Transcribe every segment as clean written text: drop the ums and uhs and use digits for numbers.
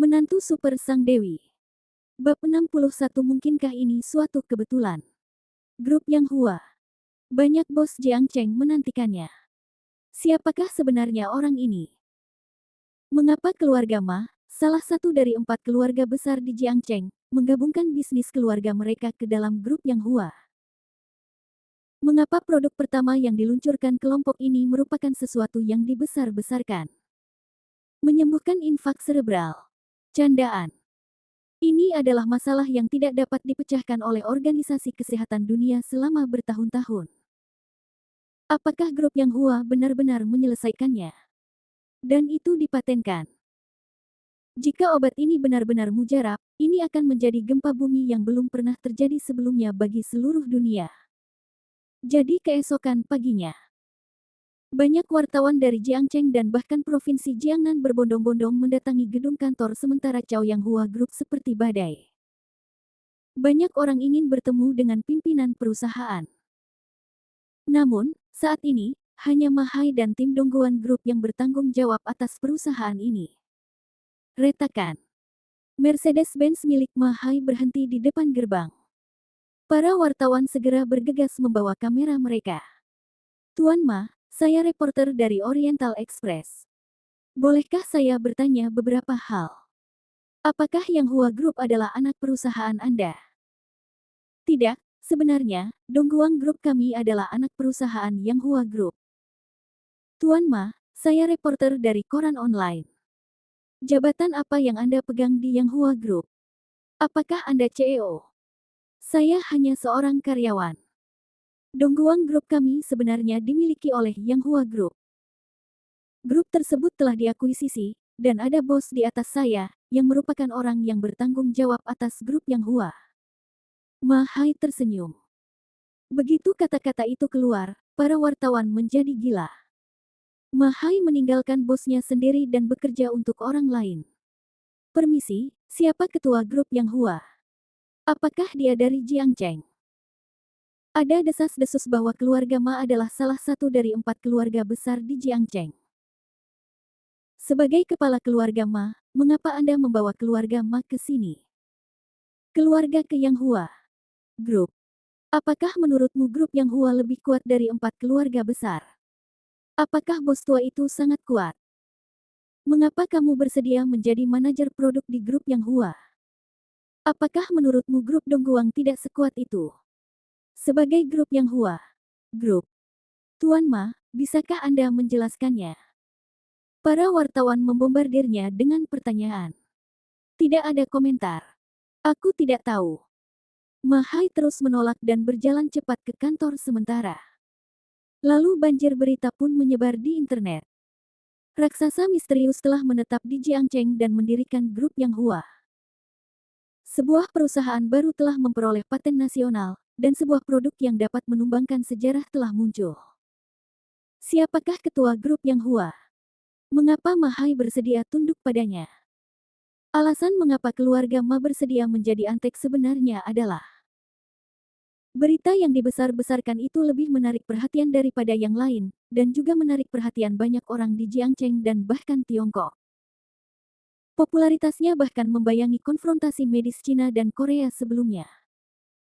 Menantu super sang dewi. Bab 61. Mungkinkah ini suatu kebetulan? Grup Yang Hua. Banyak bos Jiang Cheng menantikannya. Siapakah sebenarnya orang ini? Mengapa keluarga Ma, salah satu dari 4 keluarga besar di Jiang Cheng, menggabungkan bisnis keluarga mereka ke dalam grup Yang Hua? Mengapa produk pertama yang diluncurkan kelompok ini merupakan sesuatu yang dibesar-besarkan? Menyembuhkan infak serebral. Candaan. Ini adalah masalah yang tidak dapat dipecahkan oleh Organisasi Kesehatan Dunia selama bertahun-tahun. Apakah grup Yang Hua benar-benar menyelesaikannya? Dan itu dipatenkan. Jika obat ini benar-benar mujarab, ini akan menjadi gempa bumi yang belum pernah terjadi sebelumnya bagi seluruh dunia. Jadi keesokan paginya, banyak wartawan dari Jiangcheng dan bahkan Provinsi Jiangnan berbondong-bondong mendatangi gedung kantor sementara Chaoyang Hua Group seperti badai. Banyak orang ingin bertemu dengan pimpinan perusahaan. Namun, saat ini, hanya Ma Hai dan tim Dongguan Group yang bertanggung jawab atas perusahaan ini. Retakan. Mercedes-Benz milik Ma Hai berhenti di depan gerbang. Para wartawan segera bergegas membawa kamera mereka. Tuan Ma, saya reporter dari Oriental Express. Bolehkah saya bertanya beberapa hal? Apakah Yang Hua Group adalah anak perusahaan Anda? Tidak, sebenarnya, Dongguan Group kami adalah anak perusahaan Yang Hua Group. Tuan Ma, saya reporter dari koran online. Jabatan apa yang Anda pegang di Yang Hua Group? Apakah Anda CEO? Saya hanya seorang karyawan. Dongguan Group kami sebenarnya dimiliki oleh Yang Hua Group. Grup tersebut telah diakuisisi, dan ada bos di atas saya, yang merupakan orang yang bertanggung jawab atas grup Yang Hua. Ma Hai tersenyum. Begitu kata-kata itu keluar, para wartawan menjadi gila. Ma Hai meninggalkan bosnya sendiri dan bekerja untuk orang lain. Permisi, siapa ketua grup Yang Hua? Apakah dia dari Jiangcheng? Ada desas-desus bahwa keluarga Ma adalah salah satu dari 4 keluarga besar di Jiangcheng. Sebagai kepala keluarga Ma, mengapa Anda membawa keluarga Ma ke sini? Keluarga ke Yang Hua Group. Apakah menurutmu grup Yang Hua lebih kuat dari 4 keluarga besar? Apakah bos tua itu sangat kuat? Mengapa kamu bersedia menjadi manajer produk di grup Yang Hua? Apakah menurutmu grup Dongguang tidak sekuat itu? Sebagai grup Yang Hua Group. Tuan Ma, bisakah Anda menjelaskannya? Para wartawan membombardirnya dengan pertanyaan. Tidak ada komentar. Aku tidak tahu. Ma Hai terus menolak dan berjalan cepat ke kantor sementara. Lalu banjir berita pun menyebar di internet. Raksasa misterius telah menetap di Jiangcheng dan mendirikan grup Yang Hua. Sebuah perusahaan baru telah memperoleh paten nasional, dan sebuah produk yang dapat menumbangkan sejarah telah muncul. Siapakah ketua grup Yang Hua? Mengapa Ma Hai bersedia tunduk padanya? Alasan mengapa keluarga Ma bersedia menjadi antek sebenarnya adalah berita yang dibesar-besarkan itu lebih menarik perhatian daripada yang lain, dan juga menarik perhatian banyak orang di Jiangcheng dan bahkan Tiongkok. Popularitasnya bahkan membayangi konfrontasi medis Cina dan Korea sebelumnya.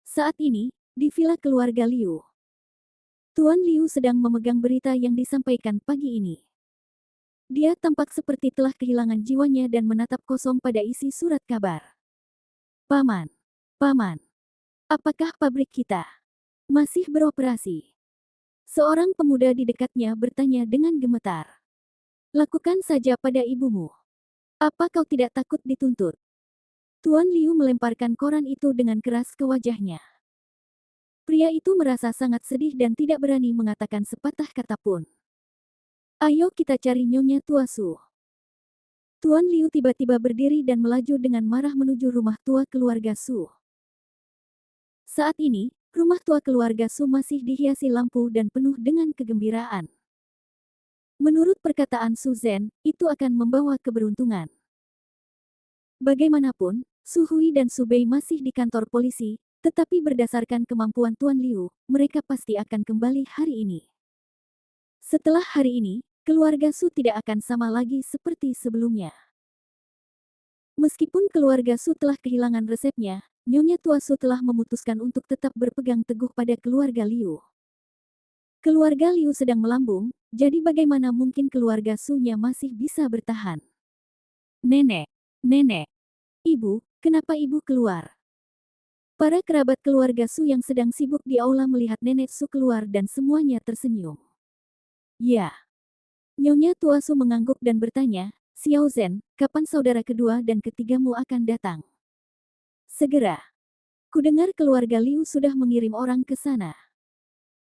Saat ini, di villa keluarga Liu, Tuan Liu sedang memegang berita yang disampaikan pagi ini. Dia tampak seperti telah kehilangan jiwanya dan menatap kosong pada isi surat kabar. Paman, Paman, apakah pabrik kita masih beroperasi? Seorang pemuda di dekatnya bertanya dengan gemetar. Lakukan saja pada ibumu. Apa kau tidak takut dituntut? Tuan Liu melemparkan koran itu dengan keras ke wajahnya. Pria itu merasa sangat sedih dan tidak berani mengatakan sepatah kata pun. Ayo kita cari Nyonya Tua Su. Tuan Liu tiba-tiba berdiri dan melaju dengan marah menuju rumah tua keluarga Su. Saat ini, rumah tua keluarga Su masih dihiasi lampu dan penuh dengan kegembiraan. Menurut perkataan Su Zhen, itu akan membawa keberuntungan. Bagaimanapun, Su Hui dan Su Bei masih di kantor polisi, tetapi berdasarkan kemampuan Tuan Liu, mereka pasti akan kembali hari ini. Setelah hari ini, keluarga Su tidak akan sama lagi seperti sebelumnya. Meskipun keluarga Su telah kehilangan resepnya, Nyonya Tua Su telah memutuskan untuk tetap berpegang teguh pada keluarga Liu. Keluarga Liu sedang melambung, jadi bagaimana mungkin keluarga Su-nya masih bisa bertahan? Nenek, nenek, ibu, kenapa ibu keluar? Para kerabat keluarga Su yang sedang sibuk di aula melihat nenek Su keluar dan semuanya tersenyum. Ya, Nyonya Tua Su mengangguk dan bertanya, Xiao Zhen, kapan saudara kedua dan ketigamu akan datang? Segera. Kudengar keluarga Liu sudah mengirim orang ke sana.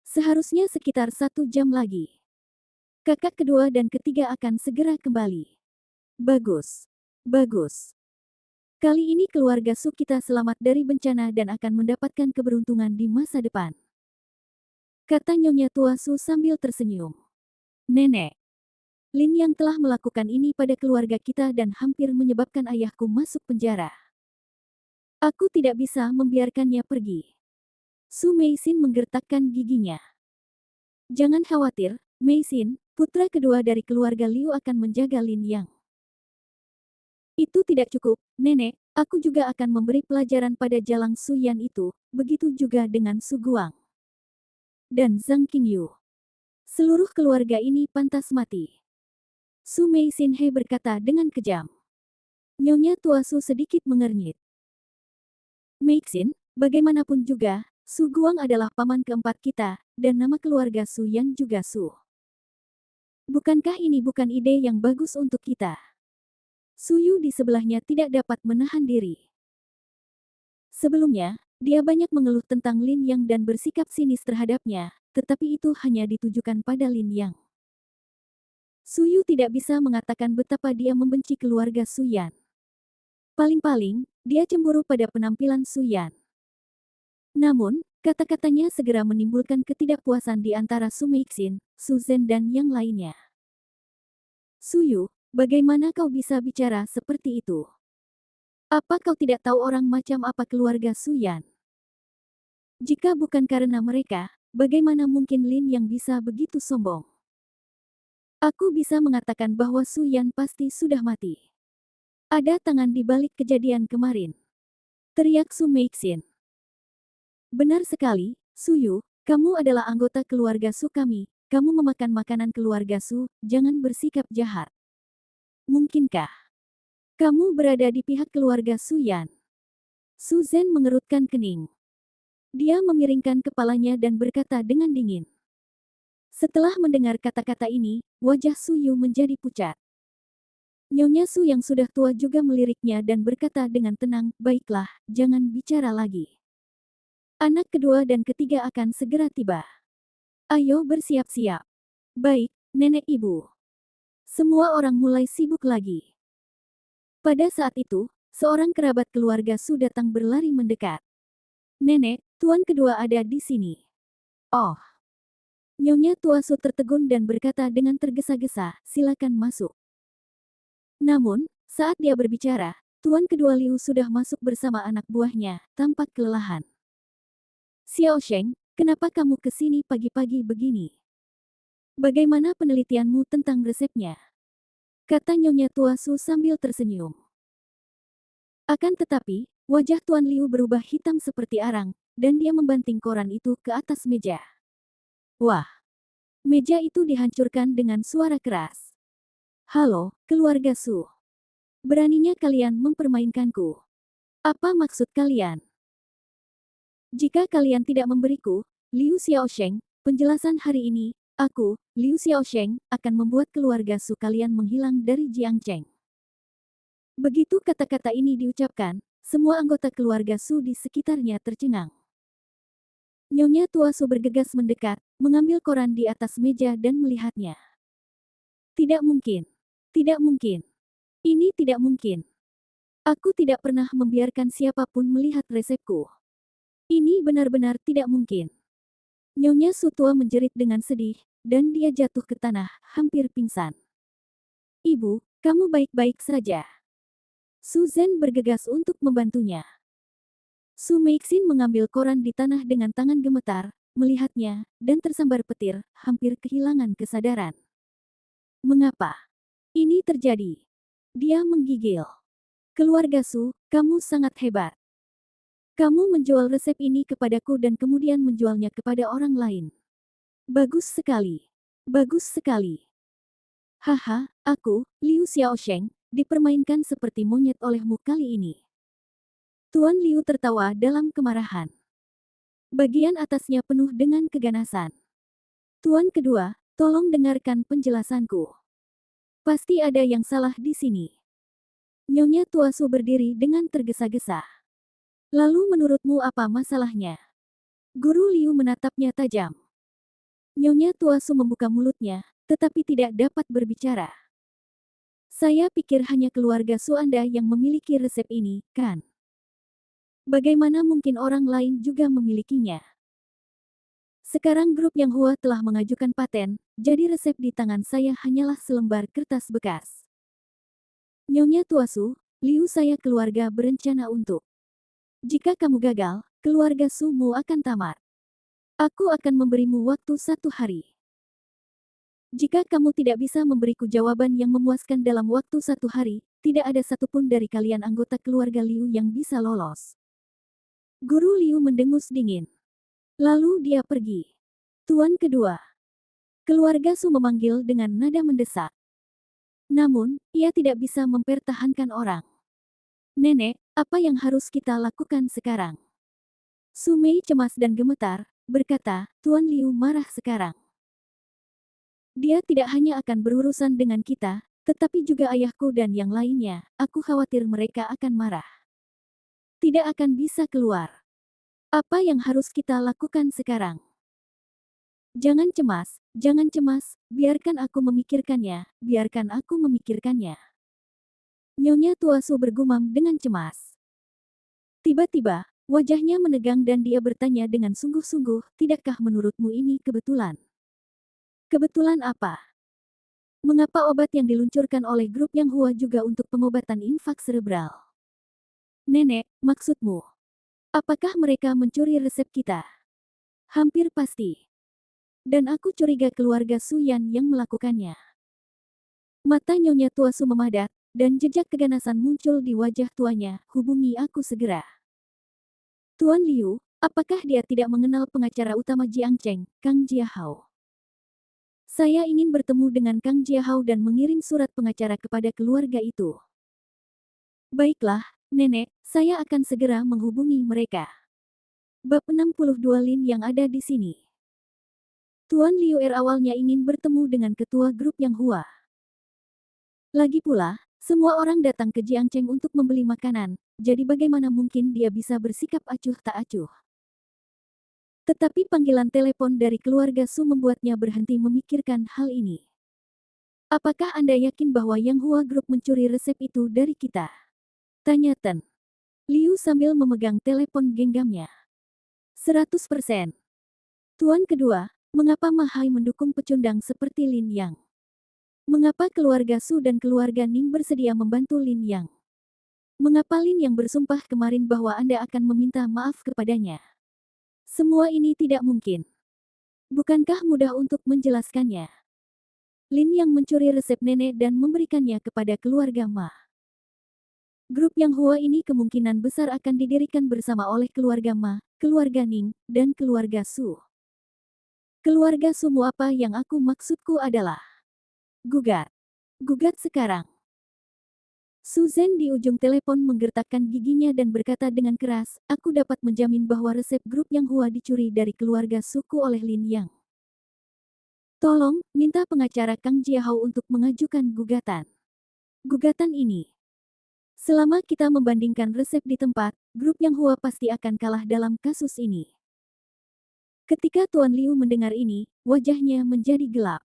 Seharusnya sekitar 1 jam lagi. Kakak kedua dan ketiga akan segera kembali. Bagus. Bagus. Kali ini keluarga Su kita selamat dari bencana dan akan mendapatkan keberuntungan di masa depan. Kata Nyonya Tua Su sambil tersenyum. Nenek, Lin yang telah melakukan ini pada keluarga kita dan hampir menyebabkan ayahku masuk penjara. Aku tidak bisa membiarkannya pergi. Su Meixin menggertakkan giginya. Jangan khawatir, Meixin, putra kedua dari keluarga Liu akan menjaga Lin Yang. Itu tidak cukup, nenek, aku juga akan memberi pelajaran pada Jalang Su Yan itu, begitu juga dengan Su Guang. Dan Zhang Qingyu. Seluruh keluarga ini pantas mati. Su Meixinhe berkata dengan kejam. Nyonya Tua Su sedikit mengernyit. Meixin, bagaimanapun juga, Su Guang adalah paman keempat kita, dan nama keluarga Su Yan juga Su. Bukankah ini bukan ide yang bagus untuk kita? Su Yu di sebelahnya tidak dapat menahan diri. Sebelumnya, dia banyak mengeluh tentang Lin Yang dan bersikap sinis terhadapnya, tetapi itu hanya ditujukan pada Lin Yang. Su Yu tidak bisa mengatakan betapa dia membenci keluarga Su Yan. Paling-paling, dia cemburu pada penampilan Su Yan. Namun, kata-katanya segera menimbulkan ketidakpuasan di antara Su Meixin, Su Zhen dan yang lainnya. Su Yu, bagaimana kau bisa bicara seperti itu? Apa kau tidak tahu orang macam apa keluarga Su Yan? Jika bukan karena mereka, bagaimana mungkin Lin yang bisa begitu sombong? Aku bisa mengatakan bahwa Su Yan pasti sudah mati. Ada tangan di balik kejadian kemarin. Teriak Su Meixin. Benar sekali, Su Yu, kamu adalah anggota keluarga Su kami, kamu memakan makanan keluarga Su, jangan bersikap jahat. Mungkinkah kamu berada di pihak keluarga Su Yan? Su Zhen mengerutkan kening. Dia memiringkan kepalanya dan berkata dengan dingin. Setelah mendengar kata-kata ini, wajah Su Yu menjadi pucat. Nyonya Su yang sudah tua juga meliriknya dan berkata dengan tenang, baiklah, jangan bicara lagi. Anak kedua dan ketiga akan segera tiba. Ayo bersiap-siap. Baik, nenek ibu. Semua orang mulai sibuk lagi. Pada saat itu, seorang kerabat keluarga Su datang berlari mendekat. Nenek, tuan kedua ada di sini. Oh. Nyonya Tua Su tertegun dan berkata dengan tergesa-gesa, silakan masuk. Namun, saat dia berbicara, tuan kedua Liu sudah masuk bersama anak buahnya, tampak kelelahan. Xiao Sheng, kenapa kamu ke sini pagi-pagi begini? Bagaimana penelitianmu tentang resepnya? Kata Nyonya Tua Su sambil tersenyum. Akan tetapi, wajah Tuan Liu berubah hitam seperti arang, dan dia membanting koran itu ke atas meja. Wah! Meja itu dihancurkan dengan suara keras. Halo, keluarga Su. Beraninya kalian mempermainkanku. Apa maksud kalian? Jika kalian tidak memberiku, Liu Xiaosheng, penjelasan hari ini, aku, Liu Xiaosheng, akan membuat keluarga Su kalian menghilang dari Jiangcheng. Begitu kata-kata ini diucapkan, semua anggota keluarga Su di sekitarnya tercengang. Nyonya Tua Su bergegas mendekat, mengambil koran di atas meja dan melihatnya. Tidak mungkin. Tidak mungkin. Ini tidak mungkin. Aku tidak pernah membiarkan siapapun melihat resepku. Ini benar-benar tidak mungkin. Nyonya Su tua menjerit dengan sedih, dan dia jatuh ke tanah, hampir pingsan. Ibu, kamu baik-baik saja. Su Zhen bergegas untuk membantunya. Su Meixin mengambil koran di tanah dengan tangan gemetar, melihatnya, dan tersambar petir, hampir kehilangan kesadaran. Mengapa ini terjadi? Dia menggigil. Keluarga Su, kamu sangat hebat. Kamu menjual resep ini kepadaku dan kemudian menjualnya kepada orang lain. Bagus sekali. Bagus sekali. Haha, aku, Liu Xiaosheng, dipermainkan seperti monyet olehmu kali ini. Tuan Liu tertawa dalam kemarahan. Bagian atasnya penuh dengan keganasan. Tuan kedua, tolong dengarkan penjelasanku. Pasti ada yang salah di sini. Nyonya Tua Su berdiri dengan tergesa-gesa. Lalu menurutmu apa masalahnya? Guru Liu menatapnya tajam. Nyonya Tua Su membuka mulutnya, tetapi tidak dapat berbicara. Saya pikir hanya keluarga Su Anda yang memiliki resep ini, kan? Bagaimana mungkin orang lain juga memilikinya? Sekarang grup Yang Hua telah mengajukan paten, jadi resep di tangan saya hanyalah selembar kertas bekas. Nyonya Tua Su, Liu saya keluarga berencana untuk. Jika kamu gagal, keluarga Su-mu akan tamat. Aku akan memberimu waktu 1 hari. Jika kamu tidak bisa memberiku jawaban yang memuaskan dalam waktu 1 hari, tidak ada satupun dari kalian anggota keluarga Liu yang bisa lolos. Guru Liu mendengus dingin. Lalu dia pergi. Tuan kedua. Keluarga Su memanggil dengan nada mendesak. Namun, ia tidak bisa mempertahankan orang. Nenek, apa yang harus kita lakukan sekarang? Su Mei cemas dan gemetar, berkata, Tuan Liu marah sekarang. Dia tidak hanya akan berurusan dengan kita, tetapi juga ayahku dan yang lainnya. Aku khawatir mereka akan marah. Tidak akan bisa keluar. Apa yang harus kita lakukan sekarang? Jangan cemas, biarkan aku memikirkannya, biarkan aku memikirkannya. Nyonya Tua Su bergumam dengan cemas. Tiba-tiba, wajahnya menegang dan dia bertanya dengan sungguh-sungguh, tidakkah menurutmu ini kebetulan? Kebetulan apa? Mengapa obat yang diluncurkan oleh grup Yang Hua juga untuk pengobatan infak serebral? Nenek, maksudmu? Apakah mereka mencuri resep kita? Hampir pasti. Dan aku curiga keluarga Su Yan yang melakukannya. Mata Nyonya Tua Su memadat, dan jejak keganasan muncul di wajah tuanya, hubungi aku segera. Tuan Liu, apakah dia tidak mengenal pengacara utama Jiang Cheng, Kang Jiahao? Saya ingin bertemu dengan Kang Jiahao dan mengirim surat pengacara kepada keluarga itu. Baiklah, Nenek, saya akan segera menghubungi mereka. Bab 62 Lin yang ada di sini. Tuan Liu awalnya ingin bertemu dengan ketua grup Yang Hua. Lagi pula, semua orang datang ke Jiang Cheng untuk membeli makanan, jadi bagaimana mungkin dia bisa bersikap acuh tak acuh. Tetapi panggilan telepon dari keluarga Su membuatnya berhenti memikirkan hal ini. Apakah Anda yakin bahwa Yang Hua Group mencuri resep itu dari kita? Tanya Ten. Liu sambil memegang telepon genggamnya. 100%. Tuan kedua, mengapa Mahai mendukung pecundang seperti Lin Yang? Mengapa keluarga Su dan keluarga Ning bersedia membantu Lin Yang? Mengapa Lin Yang bersumpah kemarin bahwa Anda akan meminta maaf kepadanya? Semua ini tidak mungkin. Bukankah mudah untuk menjelaskannya? Lin Yang mencuri resep nenek dan memberikannya kepada keluarga Ma. Grup Yang Hua ini kemungkinan besar akan didirikan bersama oleh keluarga Ma, keluarga Ning, dan keluarga Su. Keluarga Su apa yang aku maksudku adalah gugat. Gugat sekarang. Su Zhen di ujung telepon menggertakkan giginya dan berkata dengan keras, aku dapat menjamin bahwa resep grup Yang Hua dicuri dari keluarga suku oleh Lin Yang. Tolong, minta pengacara Kang Jiahao untuk mengajukan gugatan. Gugatan ini. Selama kita membandingkan resep di tempat, grup Yang Hua pasti akan kalah dalam kasus ini. Ketika Tuan Liu mendengar ini, wajahnya menjadi gelap.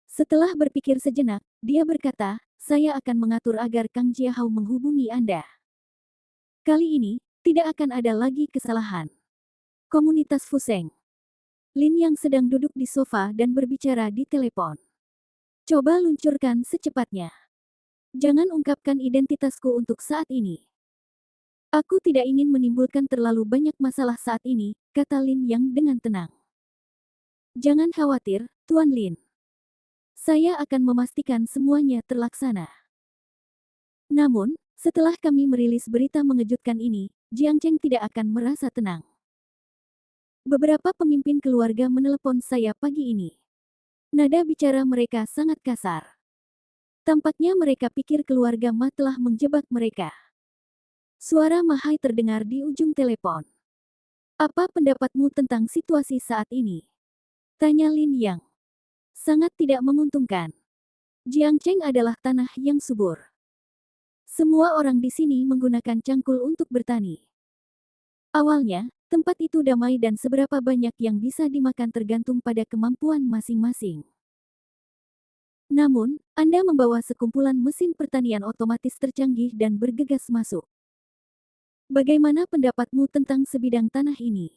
Setelah berpikir sejenak, dia berkata, saya akan mengatur agar Kang Jiahao menghubungi Anda. Kali ini, tidak akan ada lagi kesalahan. Komunitas Fuseng. Lin Yang sedang duduk di sofa dan berbicara di telepon. Coba luncurkan secepatnya. Jangan ungkapkan identitasku untuk saat ini. Aku tidak ingin menimbulkan terlalu banyak masalah saat ini, kata Lin Yang dengan tenang. Jangan khawatir, Tuan Lin. Saya akan memastikan semuanya terlaksana. Namun, Setelah kami merilis berita mengejutkan ini, Jiang Cheng tidak akan merasa tenang. Beberapa pemimpin keluarga menelepon saya pagi ini. Nada bicara mereka sangat kasar. Tampaknya mereka pikir keluarga Ma telah menjebak mereka. Suara Ma Hai terdengar di ujung telepon. Apa pendapatmu tentang situasi saat ini? Tanya Lin Yang. Sangat tidak menguntungkan. Jiang Cheng adalah tanah yang subur. Semua orang di sini menggunakan cangkul untuk bertani. Awalnya, tempat itu damai dan seberapa banyak yang bisa dimakan tergantung pada kemampuan masing-masing. Namun, Anda membawa sekumpulan mesin pertanian otomatis tercanggih dan bergegas masuk. Bagaimana pendapatmu tentang sebidang tanah ini?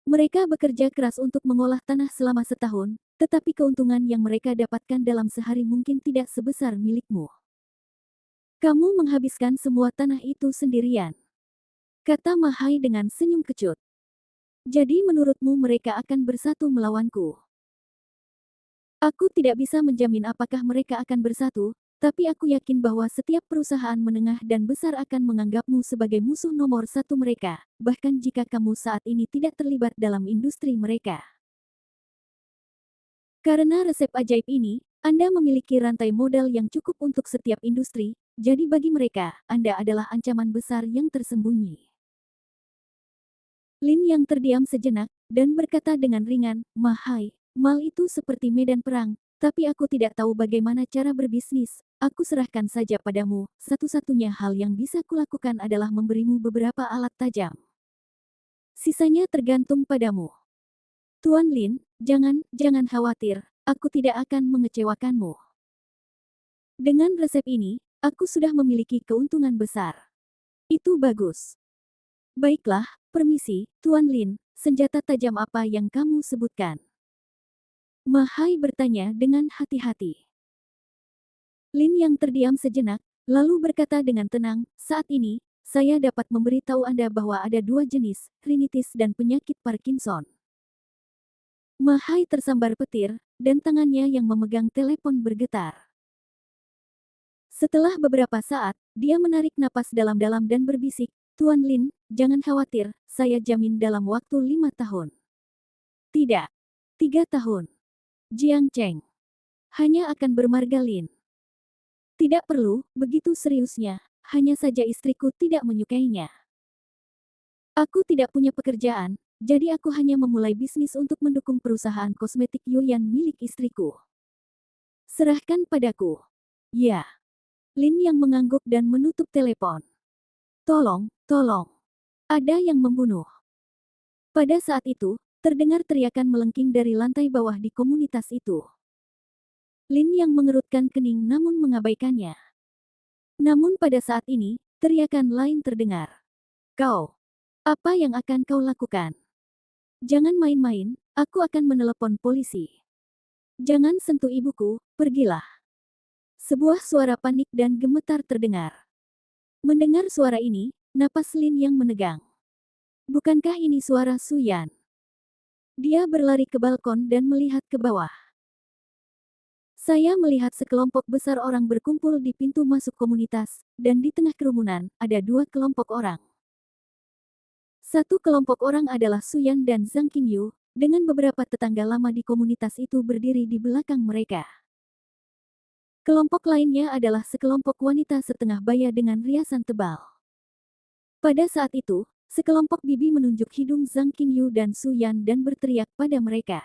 Mereka bekerja keras untuk mengolah tanah selama setahun, tetapi keuntungan yang mereka dapatkan dalam sehari mungkin tidak sebesar milikmu. Kamu menghabiskan semua tanah itu sendirian. Kata Ma Hai dengan senyum kecut. Jadi menurutmu mereka akan bersatu melawanku? Aku tidak bisa menjamin apakah mereka akan bersatu, tapi aku yakin bahwa setiap perusahaan menengah dan besar akan menganggapmu sebagai musuh nomor satu mereka, bahkan jika kamu saat ini tidak terlibat dalam industri mereka. Karena resep ajaib ini, Anda memiliki rantai modal yang cukup untuk setiap industri, jadi bagi mereka, Anda adalah ancaman besar yang tersembunyi. Lin yang terdiam sejenak, dan berkata dengan ringan, Ma Hai, mal itu seperti medan perang, tapi aku tidak tahu bagaimana cara berbisnis, aku serahkan saja padamu, satu-satunya hal yang bisa kulakukan adalah memberimu beberapa alat tajam. Sisanya tergantung padamu. Tuan Lin, jangan khawatir, aku tidak akan mengecewakanmu. Dengan resep ini, aku sudah memiliki keuntungan besar. Itu bagus. Baiklah, permisi, Tuan Lin, senjata tajam apa yang kamu sebutkan? Ma Hai bertanya dengan hati-hati. Lin yang terdiam sejenak, lalu berkata dengan tenang, saat ini, saya dapat memberitahu Anda bahwa ada dua jenis, rinitis dan penyakit Parkinson. Ma Hai tersambar petir, dan tangannya yang memegang telepon bergetar. Setelah beberapa saat, dia menarik napas dalam-dalam dan berbisik, Tuan Lin, jangan khawatir, saya jamin dalam waktu 5 tahun. Tidak. 3 tahun. Jiang Cheng. Hanya akan bermarga Lin. Tidak perlu, begitu seriusnya, hanya saja istriku tidak menyukainya. Aku tidak punya pekerjaan, jadi aku hanya memulai bisnis untuk mendukung perusahaan kosmetik Yuyan milik istriku. Serahkan padaku. Ya. Lin yang mengangguk dan menutup telepon. Tolong. Ada yang membunuh. Pada saat itu, terdengar teriakan melengking dari lantai bawah di komunitas itu. Lin yang mengerutkan kening namun mengabaikannya. Namun pada saat ini, teriakan lain terdengar. Kau, apa yang akan kau lakukan? Jangan main-main, aku akan menelepon polisi. Jangan sentuh ibuku, pergilah. Sebuah suara panik dan gemetar terdengar. Mendengar suara ini, napas Lin yang menegang. Bukankah ini suara Su Yan? Dia berlari ke balkon dan melihat ke bawah. Saya melihat sekelompok besar orang berkumpul di pintu masuk komunitas, dan di tengah kerumunan, ada dua kelompok orang. Satu kelompok orang adalah Su Yan dan Zhang Qingyu, dengan beberapa tetangga lama di komunitas itu berdiri di belakang mereka. Kelompok lainnya adalah sekelompok wanita setengah baya dengan riasan tebal. Pada saat itu, sekelompok bibi menunjuk hidung Zhang Qingyu dan Su Yan dan berteriak pada mereka.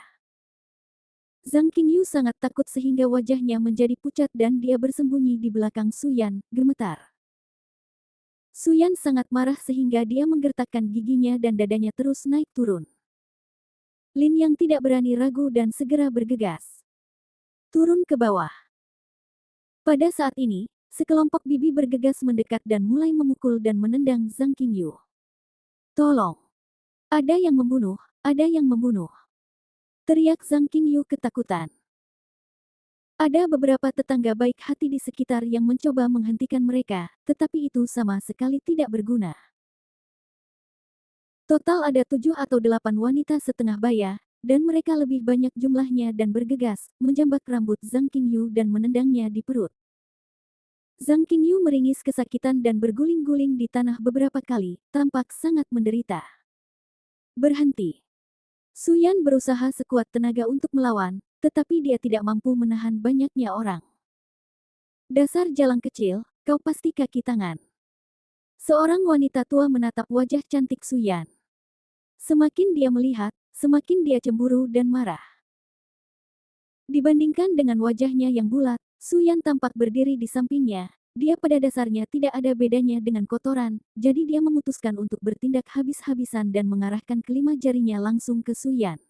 Zhang Qingyu sangat takut sehingga wajahnya menjadi pucat dan dia bersembunyi di belakang Su Yan, gemetar. Su Yan sangat marah sehingga dia menggertakkan giginya dan dadanya terus naik turun. Lin yang tidak berani ragu dan segera bergegas. Turun ke bawah. Pada saat ini, sekelompok bibi bergegas mendekat dan mulai memukul dan menendang Zhang Qingyu. Tolong. Ada yang membunuh, ada yang membunuh. Teriak Zhang Qingyu ketakutan. Ada beberapa tetangga baik hati di sekitar yang mencoba menghentikan mereka, tetapi itu sama sekali tidak berguna. Total ada 7 atau 8 wanita setengah baya, dan mereka lebih banyak jumlahnya dan bergegas, menjambak rambut Zhang Qingyu dan menendangnya di perut. Zhang Qingyu meringis kesakitan dan berguling-guling di tanah beberapa kali, tampak sangat menderita. Berhenti. Suyan berusaha sekuat tenaga untuk melawan, tetapi dia tidak mampu menahan banyaknya orang. Dasar jalang kecil, kau pasti kaki tangan. Seorang wanita tua menatap wajah cantik Suyan. Semakin dia melihat, semakin dia cemburu dan marah. Dibandingkan dengan wajahnya yang bulat, Suyan tampak berdiri di sampingnya. Dia pada dasarnya tidak ada bedanya dengan kotoran, jadi dia memutuskan untuk bertindak habis-habisan dan mengarahkan kelima jarinya langsung ke Suyan.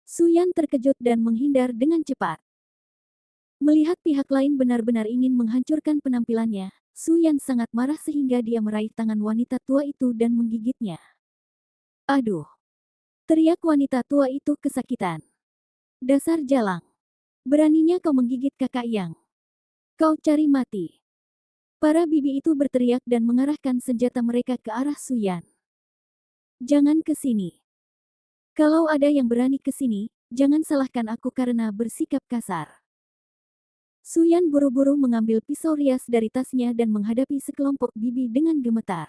Suyan terkejut dan menghindar dengan cepat. Melihat pihak lain benar-benar ingin menghancurkan penampilannya, Suyan sangat marah sehingga dia meraih tangan wanita tua itu dan menggigitnya. Aduh! Teriak wanita tua itu kesakitan. Dasar jalang! Beraninya kau menggigit kakak Yang. Kau cari mati. Para bibi itu berteriak dan mengarahkan senjata mereka ke arah Suyan. Jangan ke sini. Kalau ada yang berani ke sini, jangan salahkan aku karena bersikap kasar. Suyan buru-buru mengambil pisau rias dari tasnya dan menghadapi sekelompok bibi dengan gemetar.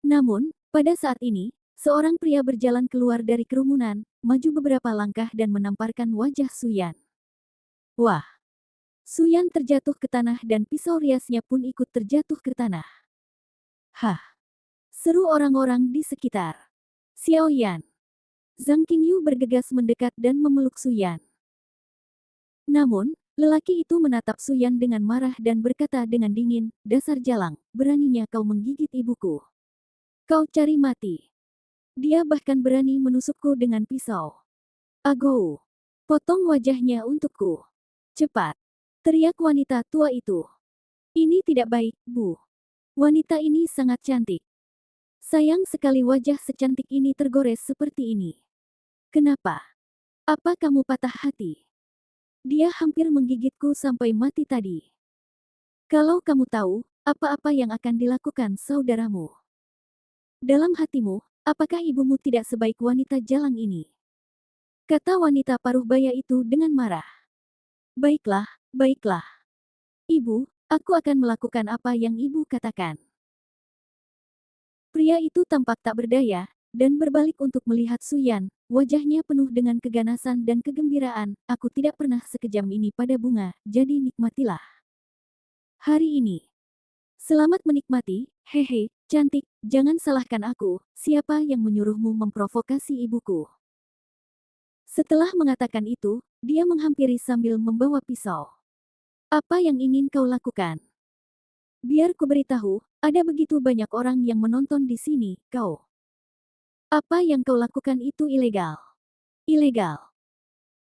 Namun, pada saat ini, seorang pria berjalan keluar dari kerumunan, maju beberapa langkah dan menamparkan wajah Suyan. Wah! Suyan terjatuh ke tanah dan pisau riasnya pun ikut terjatuh ke tanah. Hah! Seru orang-orang di sekitar. Xiao Yan. Zhang Qingyu bergegas mendekat dan memeluk Suyan. Namun, lelaki itu menatap Suyan dengan marah dan berkata dengan dingin, dasar jalang, beraninya kau menggigit ibuku. Kau cari mati. Dia bahkan berani menusukku dengan pisau. Agou! Potong wajahnya untukku. Cepat! Teriak wanita tua itu. Ini tidak baik, Bu. Wanita ini sangat cantik. Sayang sekali wajah secantik ini tergores seperti ini. Kenapa? Apa kamu patah hati? Dia hampir menggigitku sampai mati tadi. Kalau kamu tahu, apa-apa yang akan dilakukan saudaramu. Dalam hatimu, apakah ibumu tidak sebaik wanita jalang ini? Kata wanita paruh baya itu dengan marah. Baiklah, baiklah. Ibu, aku akan melakukan apa yang ibu katakan. Pria itu tampak tak berdaya, dan berbalik untuk melihat Suyan, wajahnya penuh dengan keganasan dan kegembiraan. Aku tidak pernah sekejam ini pada bunga, jadi nikmatilah. Hari ini. Selamat menikmati, hehe, cantik, jangan salahkan aku, siapa yang menyuruhmu memprovokasi ibuku. Setelah mengatakan itu, dia menghampiri sambil membawa pisau. Apa yang ingin kau lakukan? Biar kuberitahu, ada begitu banyak orang yang menonton di sini, kau. Apa yang kau lakukan itu ilegal. Ilegal.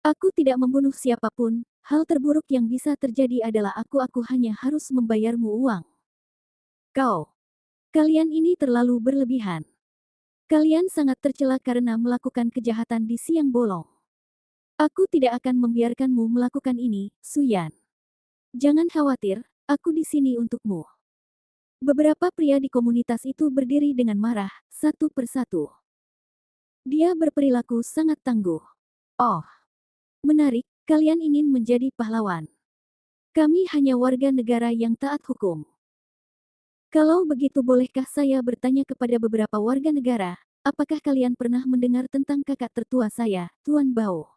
Aku tidak membunuh siapapun, hal terburuk yang bisa terjadi adalah aku hanya harus membayarmu uang. Kau. Kalian ini terlalu berlebihan. Kalian sangat tercela karena melakukan kejahatan di siang bolong. Aku tidak akan membiarkanmu melakukan ini, Suyan. Jangan khawatir, aku di sini untukmu. Beberapa pria di komunitas itu berdiri dengan marah, satu persatu. Dia berperilaku sangat tangguh. Oh, menarik, kalian ingin menjadi pahlawan. Kami hanya warga negara yang taat hukum. Kalau begitu bolehkah saya bertanya kepada beberapa warga negara, apakah kalian pernah mendengar tentang kakak tertua saya, Tuan Bao?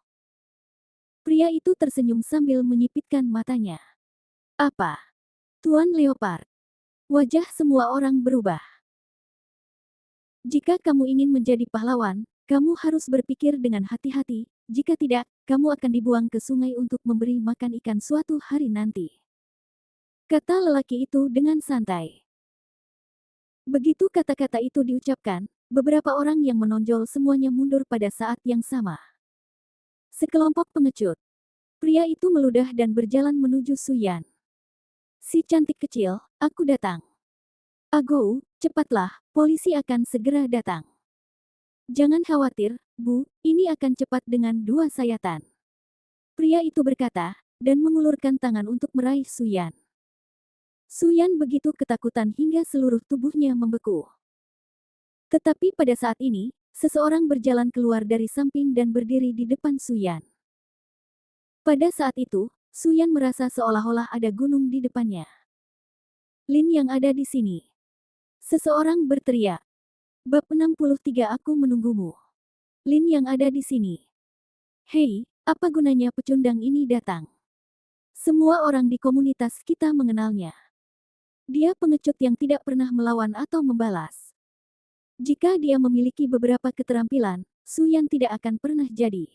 Pria itu tersenyum sambil menyipitkan matanya. Apa? Tuan Leopard. Wajah semua orang berubah. Jika kamu ingin menjadi pahlawan, kamu harus berpikir dengan hati-hati, jika tidak, kamu akan dibuang ke sungai untuk memberi makan ikan suatu hari nanti. Kata lelaki itu dengan santai. Begitu kata-kata itu diucapkan, beberapa orang yang menonjol semuanya mundur pada saat yang sama. Sekelompok pengecut. Pria itu meludah dan berjalan menuju Suyan. Si cantik kecil, aku datang. Agou, cepatlah, polisi akan segera datang. Jangan khawatir, Bu, ini akan cepat dengan 2 sayatan. Pria itu berkata, dan mengulurkan tangan untuk meraih Suyan. Suyan begitu ketakutan hingga seluruh tubuhnya membeku. Tetapi pada saat ini, seseorang berjalan keluar dari samping dan berdiri di depan Suyan. Pada saat itu, Suyan merasa seolah-olah ada gunung di depannya. Lin yang ada di sini. Seseorang berteriak. Bab 63 Aku menunggumu. Lin yang ada di sini. Hei, apa gunanya pecundang ini datang? Semua orang di komunitas kita mengenalnya. Dia pengecut yang tidak pernah melawan atau membalas. Jika dia memiliki beberapa keterampilan, Suyan tidak akan pernah jadi.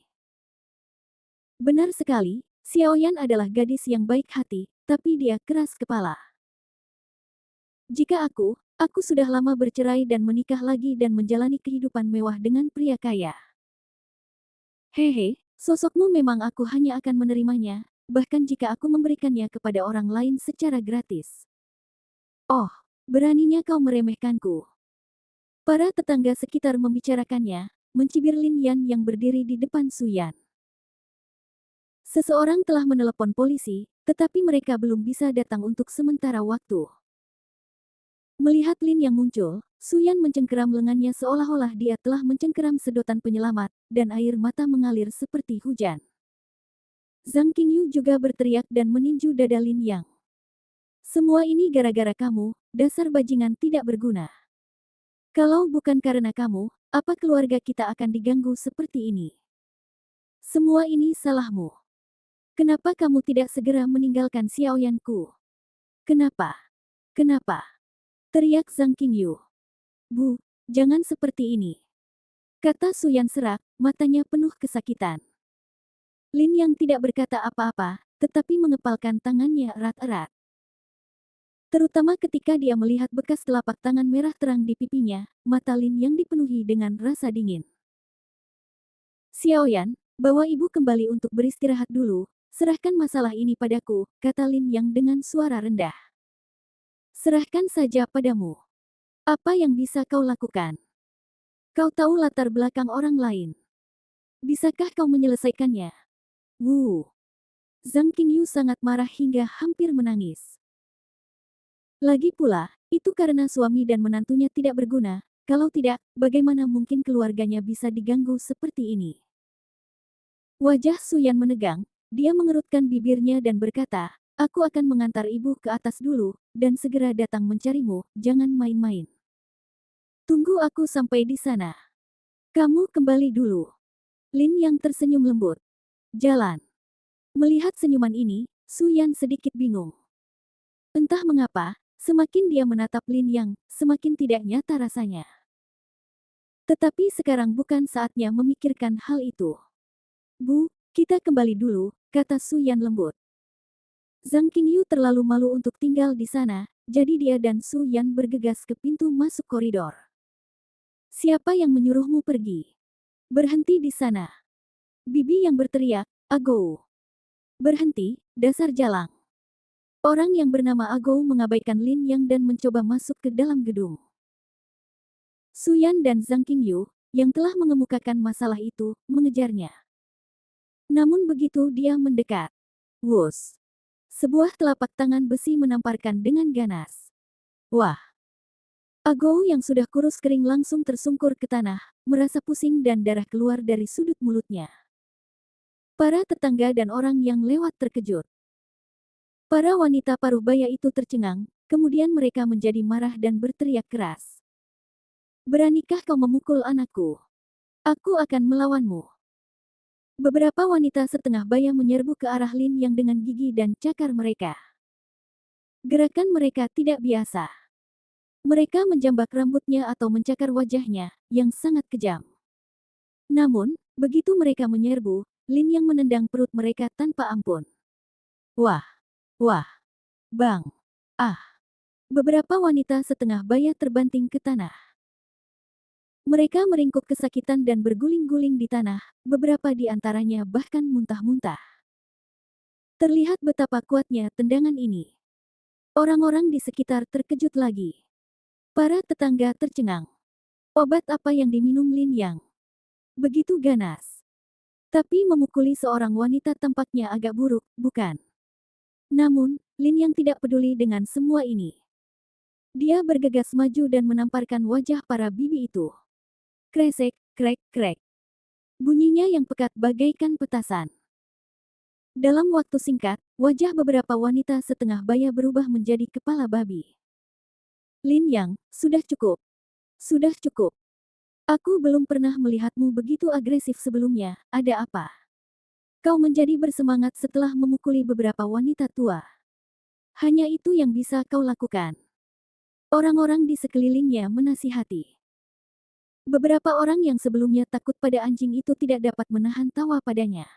Benar sekali, Xiaoyan adalah gadis yang baik hati, tapi dia keras kepala. Jika aku sudah lama bercerai dan menikah lagi dan menjalani kehidupan mewah dengan pria kaya. Hehe, sosokmu memang aku hanya akan menerimanya, bahkan jika aku memberikannya kepada orang lain secara gratis. Oh, beraninya kau meremehkanku. Para tetangga sekitar membicarakannya, mencibir Lin Yan yang berdiri di depan Suyan. Seseorang telah menelepon polisi, tetapi mereka belum bisa datang untuk sementara waktu. Melihat Lin yang muncul, Suyan mencengkeram lengannya seolah-olah dia telah mencengkeram sedotan penyelamat, dan air mata mengalir seperti hujan. Zhang Qingyu juga berteriak dan meninju dada Lin Yang. Semua ini gara-gara kamu, dasar bajingan tidak berguna. Kalau bukan karena kamu, apa keluarga kita akan diganggu seperti ini? Semua ini salahmu. Kenapa kamu tidak segera meninggalkan Xiaoyanku? Kenapa? Kenapa? Teriak Zhang Qingyu. Bu, jangan seperti ini. Kata Suyan serak, matanya penuh kesakitan. Lin yang tidak berkata apa-apa, tetapi mengepalkan tangannya erat-erat. Terutama ketika dia melihat bekas telapak tangan merah terang di pipinya, mata Lin yang dipenuhi dengan rasa dingin. Xiaoyan, bawa ibu kembali untuk beristirahat dulu, serahkan masalah ini padaku, kata Lin yang dengan suara rendah. Serahkan saja padamu. Apa yang bisa kau lakukan? Kau tahu latar belakang orang lain. Bisakah kau menyelesaikannya? Wu. Zhang Qingyu sangat marah hingga hampir menangis. Lagi pula, itu karena suami dan menantunya tidak berguna, kalau tidak, bagaimana mungkin keluarganya bisa diganggu seperti ini? Wajah Suyan menegang, dia mengerutkan bibirnya dan berkata, aku akan mengantar ibu ke atas dulu, dan segera datang mencarimu, jangan main-main. Tunggu aku sampai di sana. Kamu kembali dulu. Lin yang tersenyum lembut. Jalan. Melihat senyuman ini, Suyan sedikit bingung. Entah mengapa, semakin dia menatap Lin Yang, semakin tidak nyata rasanya. Tetapi sekarang bukan saatnya memikirkan hal itu. Bu, kita kembali dulu, kata Suyan lembut. Zhang Qingyu terlalu malu untuk tinggal di sana, jadi dia dan Suyan bergegas ke pintu masuk koridor. Siapa yang menyuruhmu pergi? Berhenti di sana. Bibi yang berteriak, Agou. Berhenti, dasar jalang. Orang yang bernama Agou mengabaikan Lin Yang dan mencoba masuk ke dalam gedung. Suyan dan Zhang Qingyu, yang telah mengemukakan masalah itu, mengejarnya. Namun begitu dia mendekat. Wus. Sebuah telapak tangan besi menamparkan dengan ganas. Wah. Agou yang sudah kurus kering langsung tersungkur ke tanah, merasa pusing dan darah keluar dari sudut mulutnya. Para tetangga dan orang yang lewat terkejut. Para wanita paruh baya itu tercengang, kemudian mereka menjadi marah dan berteriak keras. Beranikah kau memukul anakku? Aku akan melawanmu. Beberapa wanita setengah baya menyerbu ke arah Lin yang dengan gigi dan cakar mereka. Gerakan mereka tidak biasa. Mereka menjambak rambutnya atau mencakar wajahnya, yang sangat kejam. Namun, begitu mereka menyerbu, Lin yang menendang perut mereka tanpa ampun. Wah! Wah! Bang! Ah! Beberapa wanita setengah baya terbanting ke tanah. Mereka meringkuk kesakitan dan berguling-guling di tanah, beberapa di antaranya bahkan muntah-muntah. Terlihat betapa kuatnya tendangan ini. Orang-orang di sekitar terkejut lagi. Para tetangga tercengang. Obat apa yang diminum Lin Yang? Begitu ganas. Tapi memukuli seorang wanita tampaknya agak buruk, bukan? Namun, Lin Yang tidak peduli dengan semua ini. Dia bergegas maju dan menamparkan wajah para bibi itu. Kresek, krek, krek. Bunyinya yang pekat bagaikan petasan. Dalam waktu singkat, wajah beberapa wanita setengah baya berubah menjadi kepala babi. Lin Yang, sudah cukup. Sudah cukup. Aku belum pernah melihatmu begitu agresif sebelumnya, ada apa? Kau menjadi bersemangat setelah memukuli beberapa wanita tua. Hanya itu yang bisa kau lakukan. Orang-orang di sekelilingnya menasihati. Beberapa orang yang sebelumnya takut pada anjing itu tidak dapat menahan tawa padanya.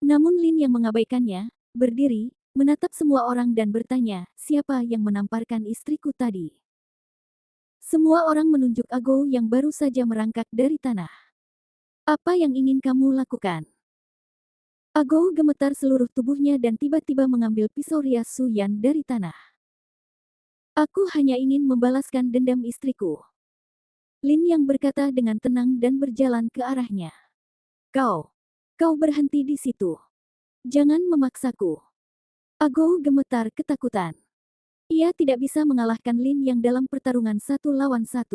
Namun Lin yang mengabaikannya, berdiri, menatap semua orang dan bertanya, siapa yang menamparkan istriku tadi? Semua orang menunjuk Ago yang baru saja merangkak dari tanah. Apa yang ingin kamu lakukan? Ago gemetar seluruh tubuhnya dan tiba-tiba mengambil pisau rias Su Yan dari tanah. Aku hanya ingin membalaskan dendam istriku. Lin yang berkata dengan tenang dan berjalan ke arahnya. Kau berhenti di situ. Jangan memaksaku. Ago gemetar ketakutan. Ia tidak bisa mengalahkan Lin yang dalam pertarungan 1 lawan 1.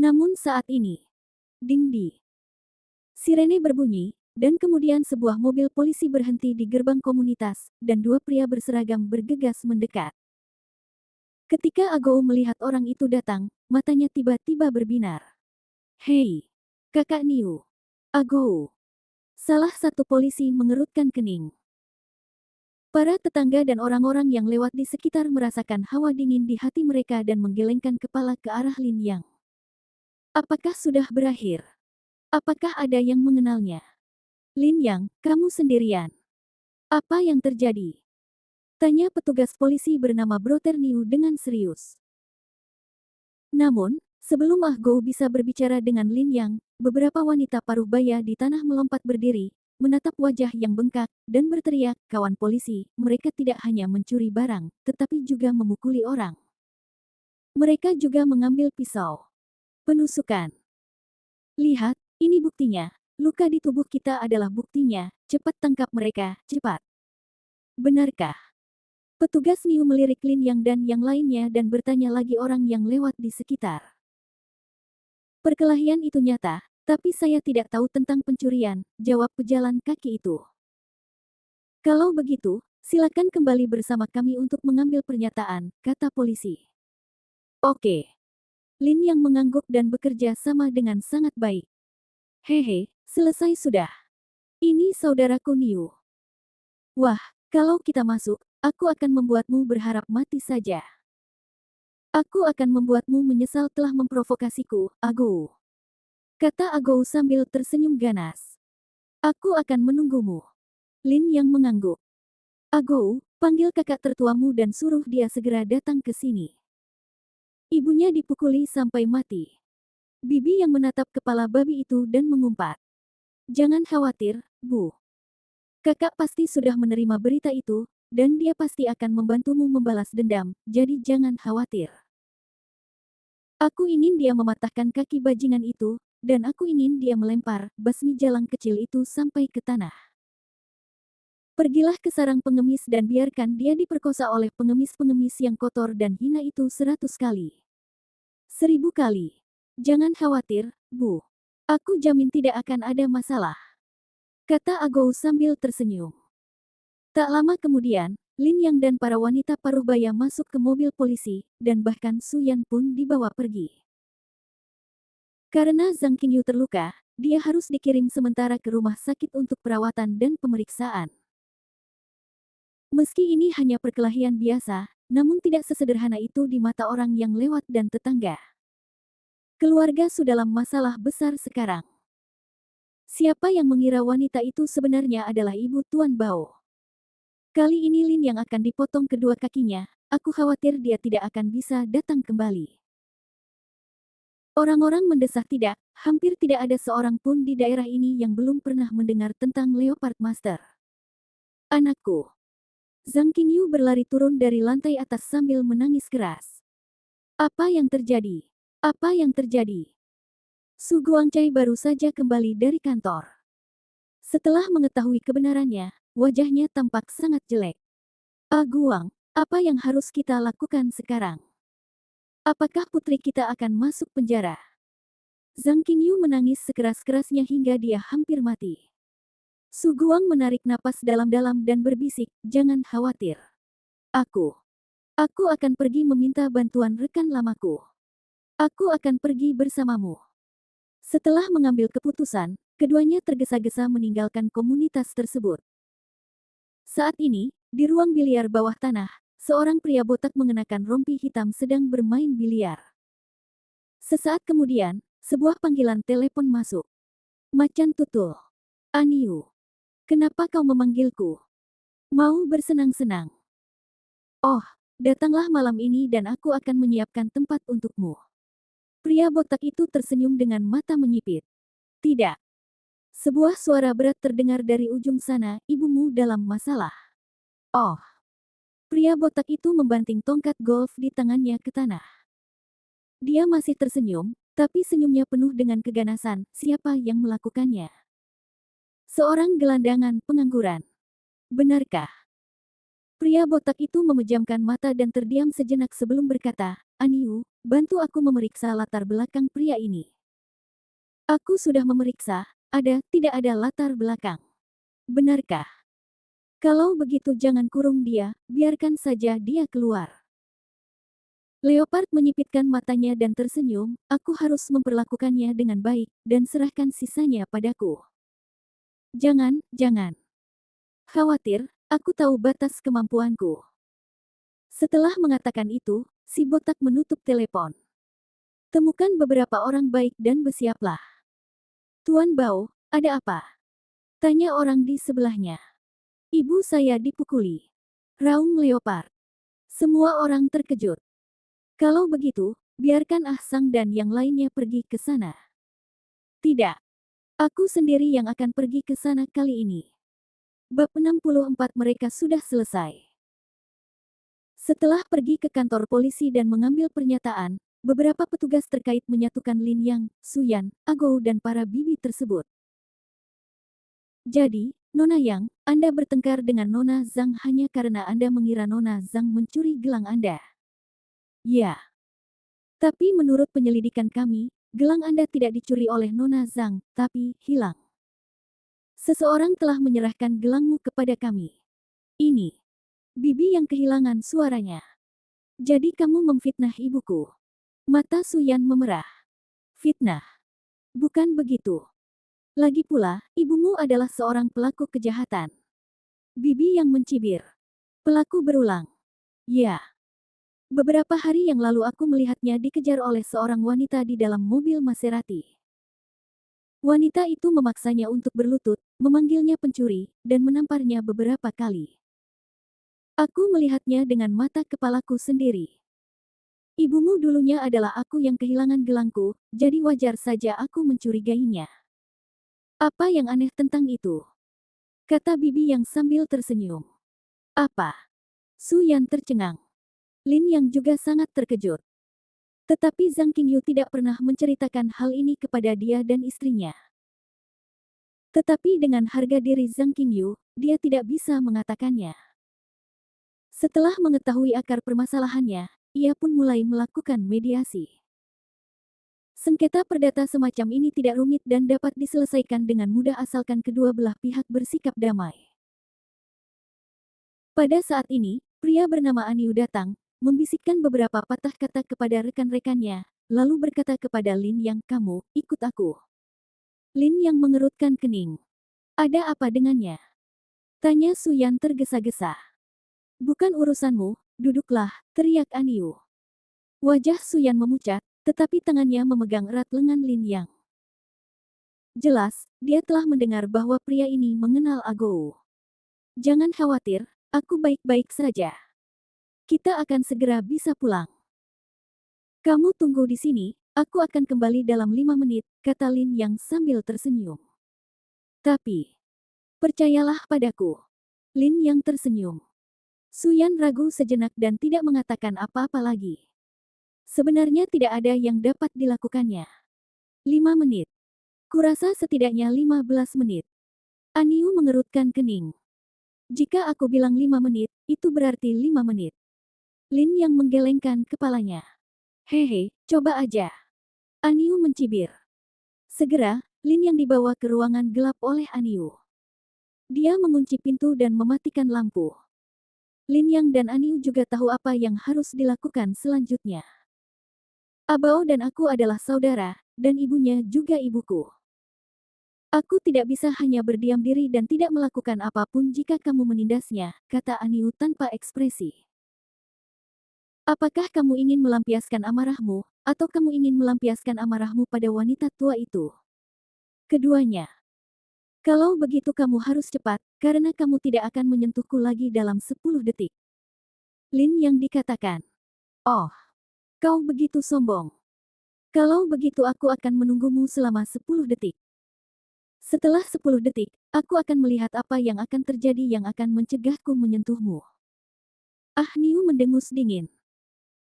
Namun saat ini, ding-di. Sirene berbunyi, dan kemudian sebuah mobil polisi berhenti di gerbang komunitas, dan dua pria berseragam bergegas mendekat. Ketika Ago melihat orang itu datang, matanya tiba-tiba berbinar. Hei, kakak Niu. Ago. Salah satu polisi mengerutkan kening. Para tetangga dan orang-orang yang lewat di sekitar merasakan hawa dingin di hati mereka dan menggelengkan kepala ke arah Lin Yang. Apakah sudah berakhir? Apakah ada yang mengenalnya? Lin Yang, kamu sendirian. Apa yang terjadi? Tanya petugas polisi bernama Brother Niu dengan serius. Namun, sebelum Ah Go bisa berbicara dengan Lin Yang, beberapa wanita paruh baya di tanah melompat berdiri, menatap wajah yang bengkak, dan berteriak, kawan polisi, mereka tidak hanya mencuri barang, tetapi juga memukuli orang. Mereka juga mengambil pisau. Penusukan. Lihat, ini buktinya. Luka di tubuh kita adalah buktinya. Cepat tangkap mereka, cepat. Benarkah? Petugas Niu melirik Lin Yang dan yang lainnya dan bertanya lagi orang yang lewat di sekitar. Perkelahian itu nyata, tapi saya tidak tahu tentang pencurian, jawab pejalan kaki itu. Kalau begitu, silakan kembali bersama kami untuk mengambil pernyataan, kata polisi. Oke. Lin yang mengangguk dan bekerja sama dengan sangat baik. Hehe, selesai sudah. Ini saudaraku Niu. Wah, kalau kita masuk, aku akan membuatmu berharap mati saja. Aku akan membuatmu menyesal telah memprovokasiku, Ago. Kata Ago sambil tersenyum ganas. Aku akan menunggumu. Lin yang mengangguk. Ago, panggil kakak tertuamu dan suruh dia segera datang ke sini. Ibunya dipukuli sampai mati. Bibi yang menatap kepala babi itu dan mengumpat. Jangan khawatir, Bu. Kakak pasti sudah menerima berita itu, dan dia pasti akan membantumu membalas dendam, jadi jangan khawatir. Aku ingin dia mematahkan kaki bajingan itu, dan aku ingin dia melempar basmi jalang kecil itu sampai ke tanah. Pergilah ke sarang pengemis dan biarkan dia diperkosa oleh pengemis-pengemis yang kotor dan hina itu 100 kali. 1000 kali. Jangan khawatir, Bu. Aku jamin tidak akan ada masalah. Kata Ago sambil tersenyum. Tak lama kemudian, Lin Yang dan para wanita paruh baya masuk ke mobil polisi, dan bahkan Su Yan pun dibawa pergi. Karena Zhang Qingyu terluka, dia harus dikirim sementara ke rumah sakit untuk perawatan dan pemeriksaan. Meski ini hanya perkelahian biasa, namun tidak sesederhana itu di mata orang yang lewat dan tetangga. Keluarga sudah dalam masalah besar sekarang. Siapa yang mengira wanita itu sebenarnya adalah ibu Tuan Bao? Kali ini Lin yang akan dipotong kedua kakinya, aku khawatir dia tidak akan bisa datang kembali. Orang-orang mendesak tidak, hampir tidak ada seorang pun di daerah ini yang belum pernah mendengar tentang Leopard Master. Anakku. Zhang Qingyu berlari turun dari lantai atas sambil menangis keras. Apa yang terjadi? Apa yang terjadi? Su Guangcai baru saja kembali dari kantor. Setelah mengetahui kebenarannya, wajahnya tampak sangat jelek. Ah Guang, apa yang harus kita lakukan sekarang? Apakah putri kita akan masuk penjara? Zhang Qingyu menangis sekeras-kerasnya hingga dia hampir mati. Su Guang menarik napas dalam-dalam dan berbisik, "Jangan khawatir. Aku. Aku akan pergi meminta bantuan rekan lamaku. Aku akan pergi bersamamu." Setelah mengambil keputusan, keduanya tergesa-gesa meninggalkan komunitas tersebut. Saat ini, di ruang biliar bawah tanah, seorang pria botak mengenakan rompi hitam sedang bermain biliar. Sesaat kemudian, sebuah panggilan telepon masuk. "Macan Tutul. Aniu. Kenapa kau memanggilku? Mau bersenang-senang? Oh, datanglah malam ini dan aku akan menyiapkan tempat untukmu." Pria botak itu tersenyum dengan mata menyipit. "Tidak." Sebuah suara berat terdengar dari ujung sana, "Ibumu dalam masalah." Oh. Pria botak itu membanting tongkat golf di tangannya ke tanah. Dia masih tersenyum, tapi senyumnya penuh dengan keganasan. Siapa yang melakukannya? Seorang gelandangan pengangguran. Benarkah? Pria botak itu memejamkan mata dan terdiam sejenak sebelum berkata, "Aniu, bantu aku memeriksa latar belakang pria ini." "Aku sudah memeriksa, tidak ada latar belakang." "Benarkah? Kalau begitu jangan kurung dia, biarkan saja dia keluar." Leopard menyipitkan matanya dan tersenyum, "Aku harus memperlakukannya dengan baik, dan serahkan sisanya padaku." Jangan. Khawatir, aku tahu batas kemampuanku." Setelah mengatakan itu, si botak menutup telepon. "Temukan beberapa orang baik dan bersiaplah." "Tuan Bao, ada apa?" tanya orang di sebelahnya. "Ibu saya dipukuli." raung Leopard. Semua orang terkejut. "Kalau begitu, biarkan Ah Sang dan yang lainnya pergi ke sana." "Tidak. Aku sendiri yang akan pergi ke sana kali ini." Bab 64 mereka sudah selesai. Setelah pergi ke kantor polisi dan mengambil pernyataan, beberapa petugas terkait menyatukan Lin Yang, Suyan, Agou dan para bibi tersebut. "Jadi, Nona Yang, Anda bertengkar dengan Nona Zhang hanya karena Anda mengira Nona Zhang mencuri gelang Anda." "Ya. Tapi menurut penyelidikan kami, gelang Anda tidak dicuri oleh Nona Zhang, tapi hilang. Seseorang telah menyerahkan gelangmu kepada kami." "Ini." Bibi yang kehilangan suaranya. "Jadi kamu memfitnah ibuku?" Mata Suyan memerah. "Fitnah? Bukan begitu. Lagi pula, ibumu adalah seorang pelaku kejahatan." Bibi yang mencibir. "Pelaku berulang?" "Ya. Beberapa hari yang lalu aku melihatnya dikejar oleh seorang wanita di dalam mobil Maserati. Wanita itu memaksanya untuk berlutut, memanggilnya pencuri, dan menamparnya beberapa kali. Aku melihatnya dengan mata kepalaku sendiri. Ibumu dulunya adalah aku yang kehilangan gelangku, jadi wajar saja aku mencurigainya." "Apa yang aneh tentang itu?" kata bibi yang sambil tersenyum. "Apa?" Su Yan tercengang. Lin yang juga sangat terkejut. Tetapi Zhang Qingyu tidak pernah menceritakan hal ini kepada dia dan istrinya. Tetapi dengan harga diri Zhang Qingyu, dia tidak bisa mengatakannya. Setelah mengetahui akar permasalahannya, ia pun mulai melakukan mediasi. Sengketa perdata semacam ini tidak rumit dan dapat diselesaikan dengan mudah asalkan kedua belah pihak bersikap damai. Pada saat ini, pria bernama Aniu datang, membisikkan beberapa patah kata kepada rekan-rekannya, lalu berkata kepada Lin Yang, "Kamu, ikut aku." Lin Yang mengerutkan kening. "Ada apa dengannya?" tanya Su Yan tergesa-gesa. "Bukan urusanmu, duduklah," teriak Aniu. Wajah Su Yan memucat, tetapi tangannya memegang erat lengan Lin Yang. Jelas, dia telah mendengar bahwa pria ini mengenal Agou. "Jangan khawatir, aku baik-baik saja. Kita akan segera bisa pulang. Kamu tunggu di sini, aku akan kembali dalam 5 menit, kata Lin Yang sambil tersenyum. "Tapi, percayalah padaku." Lin Yang tersenyum. Su Yan ragu sejenak dan tidak mengatakan apa-apa lagi. Sebenarnya tidak ada yang dapat dilakukannya. 5 menit. Kurasa setidaknya 15 menit. Aniu mengerutkan kening. "Jika aku bilang 5 menit, itu berarti 5 menit. Lin yang menggelengkan kepalanya. "Hehe, coba aja." Aniu mencibir. Segera, Lin yang dibawa ke ruangan gelap oleh Aniu. Dia mengunci pintu dan mematikan lampu. Lin Yang dan Aniu juga tahu apa yang harus dilakukan selanjutnya. Abao dan aku adalah saudara, dan ibunya juga ibuku. Aku tidak bisa hanya berdiam diri dan tidak melakukan apapun jika kamu menindasnya, kata Aniu tanpa ekspresi. Apakah kamu ingin melampiaskan amarahmu, atau kamu ingin melampiaskan amarahmu pada wanita tua itu? Keduanya. Kalau begitu kamu harus cepat, karena kamu tidak akan menyentuhku lagi dalam 10 detik. Lin yang dikatakan. Oh, kau begitu sombong. Kalau begitu aku akan menunggumu selama 10 detik. Setelah 10 detik, aku akan melihat apa yang akan terjadi yang akan mencegahku menyentuhmu. Ah Niu mendengus dingin.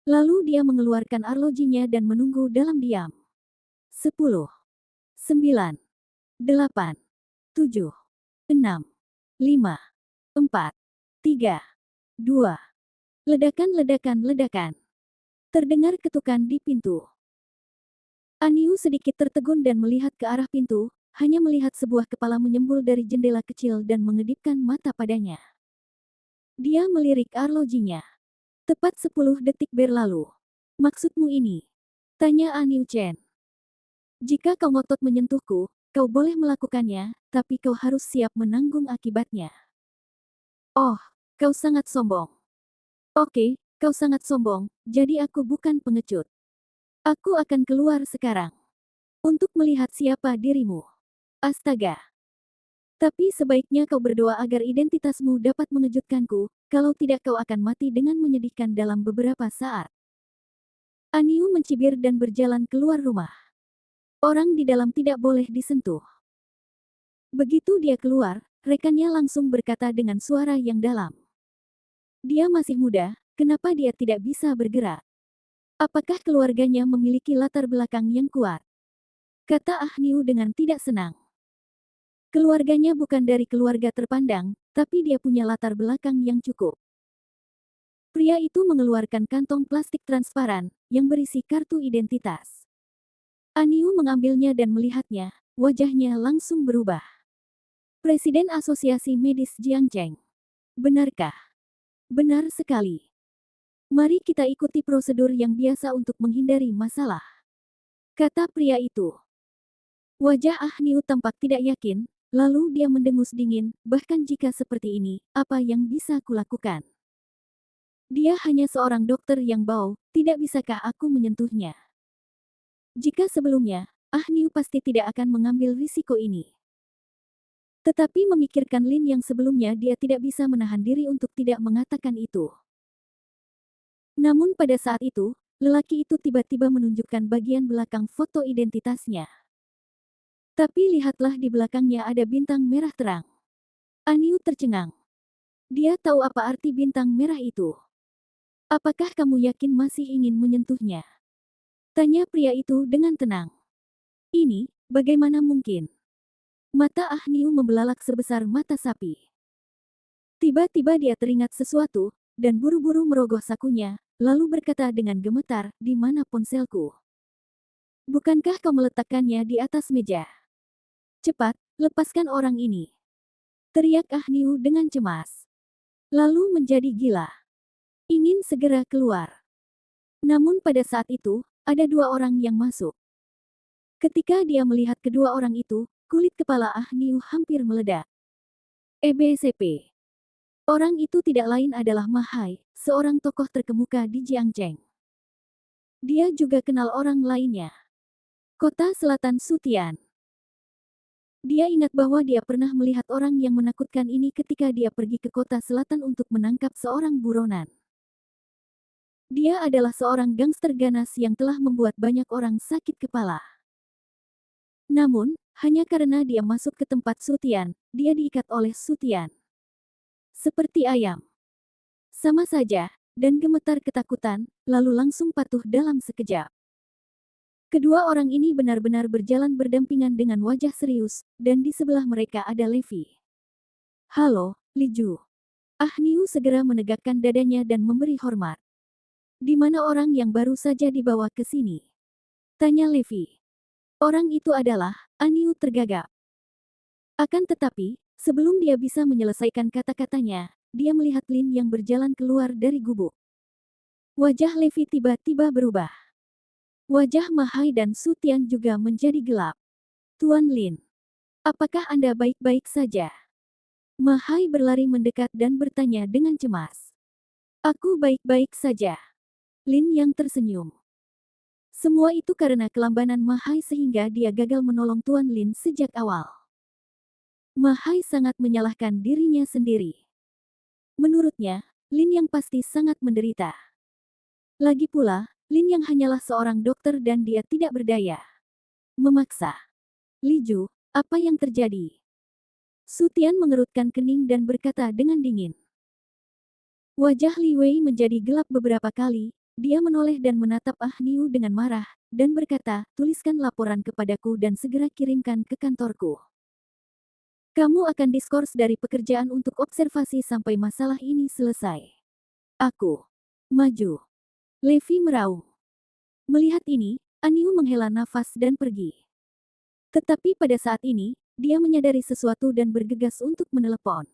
Lalu dia mengeluarkan arlojinya dan menunggu dalam diam. 10, 9, 8, 7, 6, 5, 4, 3, 2. Ledakan, ledakan, ledakan. Terdengar ketukan di pintu. Aniu sedikit tertegun dan melihat ke arah pintu, hanya melihat sebuah kepala menyembul dari jendela kecil dan mengedipkan mata padanya. Dia melirik arlojinya. Tepat 10 detik berlalu. Maksudmu ini? Tanya Aniu Chen. Jika kau ngotot menyentuhku, kau boleh melakukannya, tapi kau harus siap menanggung akibatnya. Oh, kau sangat sombong. Oke, kau sangat sombong, jadi aku bukan pengecut. Aku akan keluar sekarang. Untuk melihat siapa dirimu. Astaga. Tapi sebaiknya kau berdoa agar identitasmu dapat mengejutkanku, kalau tidak kau akan mati dengan menyedihkan dalam beberapa saat. Aniu mencibir dan berjalan keluar rumah. Orang di dalam tidak boleh disentuh. Begitu dia keluar, rekannya langsung berkata dengan suara yang dalam. Dia masih muda, kenapa dia tidak bisa bergerak? Apakah keluarganya memiliki latar belakang yang kuat? Kata Ah Niu dengan tidak senang. Keluarganya bukan dari keluarga terpandang, tapi dia punya latar belakang yang cukup. Pria itu mengeluarkan kantong plastik transparan, yang berisi kartu identitas. Aniu mengambilnya dan melihatnya, wajahnya langsung berubah. Presiden Asosiasi Medis Jiang Cheng. Benarkah? Benar sekali. Mari kita ikuti prosedur yang biasa untuk menghindari masalah. Kata pria itu. Wajah Ah Niu tampak tidak yakin, lalu dia mendengus dingin, bahkan jika seperti ini, apa yang bisa kulakukan? Dia hanya seorang dokter yang bau, tidak bisakah aku menyentuhnya? Jika sebelumnya, Ah Niu pasti tidak akan mengambil risiko ini. Tetapi memikirkan Lin yang sebelumnya dia tidak bisa menahan diri untuk tidak mengatakan itu. Namun pada saat itu, lelaki itu tiba-tiba menunjukkan bagian belakang foto identitasnya. Tapi lihatlah di belakangnya ada bintang merah terang. Aniu tercengang. Dia tahu apa arti bintang merah itu. Apakah kamu yakin masih ingin menyentuhnya? Tanya pria itu dengan tenang. Ini, bagaimana mungkin? Mata Ah Niu membelalak sebesar mata sapi. Tiba-tiba dia teringat sesuatu, dan buru-buru merogoh sakunya, lalu berkata dengan gemetar, di mana ponselku? Bukankah kau meletakkannya di atas meja? Cepat, lepaskan orang ini. Teriak Ah Niu dengan cemas. Lalu menjadi gila. Ingin segera keluar. Namun pada saat itu, ada dua orang yang masuk. Ketika dia melihat kedua orang itu, kulit kepala Ah Niu hampir meledak. EBCP. Orang itu tidak lain adalah Ma Hai, seorang tokoh terkemuka di Jiangcheng. Dia juga kenal orang lainnya. Kota Selatan Sutian. Dia ingat bahwa dia pernah melihat orang yang menakutkan ini ketika dia pergi ke kota selatan untuk menangkap seorang buronan. Dia adalah seorang gangster ganas yang telah membuat banyak orang sakit kepala. Namun, hanya karena dia masuk ke tempat Sutian, dia diikat oleh Sutian. Seperti ayam. Sama saja, dan gemetar ketakutan, lalu langsung patuh dalam sekejap. Kedua orang ini benar-benar berjalan berdampingan dengan wajah serius, dan di sebelah mereka ada Levi. Halo, Li Ju. Ah Niu segera menegakkan dadanya dan memberi hormat. Di mana orang yang baru saja dibawa ke sini? Tanya Levi. Orang itu adalah, Aniu tergagap. Akan tetapi, Sebelum dia bisa menyelesaikan kata-katanya, dia melihat Lin yang berjalan keluar dari gubuk. Wajah Levi tiba-tiba berubah. Wajah Mahai dan Su Tian juga menjadi gelap. Tuan Lin, apakah Anda baik-baik saja? Mahai berlari mendekat dan bertanya dengan cemas. Aku baik-baik saja. Lin yang tersenyum. Semua itu karena kelambanan Mahai sehingga dia gagal menolong Tuan Lin sejak awal. Mahai sangat menyalahkan dirinya sendiri. Menurutnya, Lin yang pasti sangat menderita. Lagi pula, Lin yang hanyalah seorang dokter dan dia tidak berdaya. Memaksa. Li Ju, apa yang terjadi? Su Tian mengerutkan kening dan berkata dengan dingin. Wajah Li Wei menjadi gelap beberapa kali, dia menoleh dan menatap Ah Niu dengan marah, dan berkata, tuliskan laporan kepadaku dan segera kirimkan ke kantorku. Kamu akan diskors dari pekerjaan untuk observasi sampai masalah ini selesai. Aku maju. Levi meraung. Melihat ini, Aniu menghela nafas dan pergi. Tetapi pada saat ini, dia menyadari sesuatu dan bergegas untuk menelepon.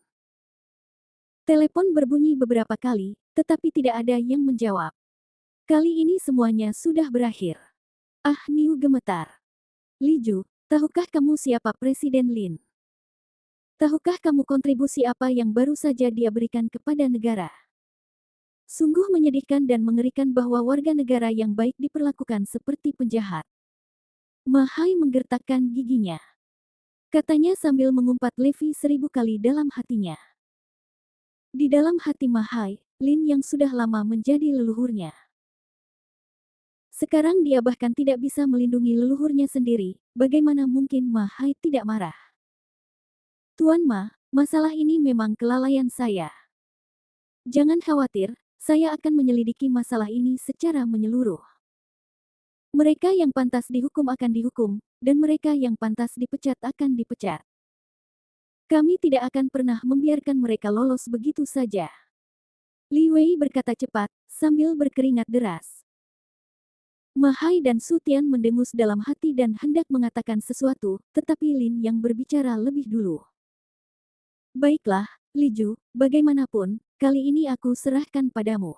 Telepon berbunyi beberapa kali, tetapi tidak ada yang menjawab. Kali ini semuanya sudah berakhir. Ah Niu gemetar. Li Ju, tahukah kamu siapa Presiden Lin? Tahukah kamu kontribusi apa yang baru saja dia berikan kepada negara? Sungguh menyedihkan dan mengerikan bahwa warga negara yang baik diperlakukan seperti penjahat. Mahai menggertakkan giginya. Katanya sambil mengumpat Levi 1000 kali dalam hatinya. Di dalam hati Mahai, Lin yang sudah lama menjadi leluhurnya. Sekarang dia bahkan tidak bisa melindungi leluhurnya sendiri, bagaimana mungkin Mahai tidak marah? Tuan Ma, masalah ini memang kelalaian saya. Jangan khawatir, saya akan menyelidiki masalah ini secara menyeluruh. Mereka yang pantas dihukum akan dihukum, dan mereka yang pantas dipecat akan dipecat. Kami tidak akan pernah membiarkan mereka lolos begitu saja. Li Wei berkata cepat, sambil berkeringat deras. Mahai dan Su Tian mendengus dalam hati dan hendak mengatakan sesuatu, tetapi Lin yang berbicara lebih dulu. Baiklah, Li Ju, bagaimanapun, kali ini aku serahkan padamu.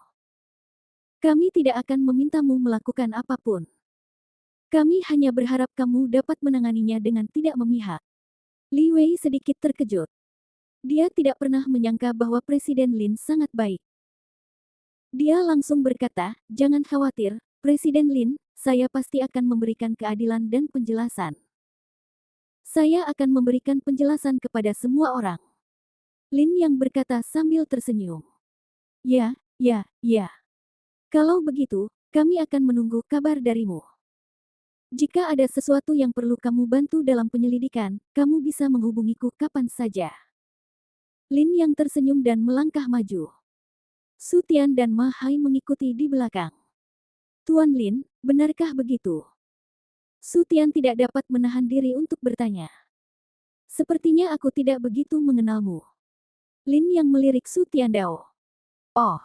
Kami tidak akan memintamu melakukan apapun. Kami hanya berharap kamu dapat menanganinya dengan tidak memihak. Li Wei sedikit terkejut. Dia tidak pernah menyangka bahwa Presiden Lin sangat baik. Dia langsung berkata, jangan khawatir, Presiden Lin, saya pasti akan memberikan keadilan dan penjelasan. Saya akan memberikan penjelasan kepada semua orang. Lin yang berkata sambil tersenyum. Ya, ya, ya. Kalau begitu, kami akan menunggu kabar darimu. Jika ada sesuatu yang perlu kamu bantu dalam penyelidikan, kamu bisa menghubungiku kapan saja. Lin yang tersenyum dan melangkah maju. Su Tian dan Ma Hai mengikuti di belakang. Tuan Lin, benarkah begitu? Su Tian tidak dapat menahan diri untuk bertanya. Sepertinya aku tidak begitu mengenalmu. Lin yang melirik Su Tian Dao. Oh,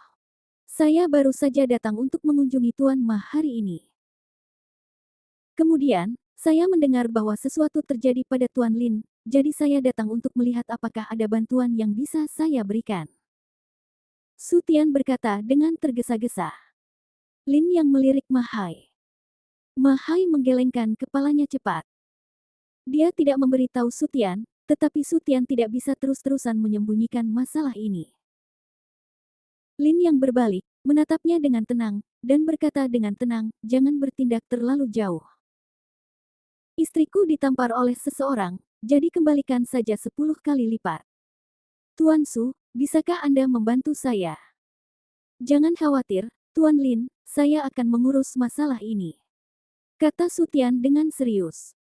saya baru saja datang untuk mengunjungi Tuan Ma hari ini. Kemudian, saya mendengar bahwa sesuatu terjadi pada Tuan Lin, jadi saya datang untuk melihat apakah ada bantuan yang bisa saya berikan. Su Tian berkata dengan tergesa-gesa. Lin yang melirik Mahai. Mahai menggelengkan kepalanya cepat. Dia tidak memberitahu Su Tian, tetapi Su Tian tidak bisa terus-terusan menyembunyikan masalah ini. Lin yang berbalik, menatapnya dengan tenang, dan berkata dengan tenang, jangan bertindak terlalu jauh. Istriku ditampar oleh seseorang, jadi kembalikan saja 10 kali lipat. Tuan Su, bisakah Anda membantu saya? Jangan khawatir, Tuan Lin, saya akan mengurus masalah ini. Kata Su Tian dengan serius.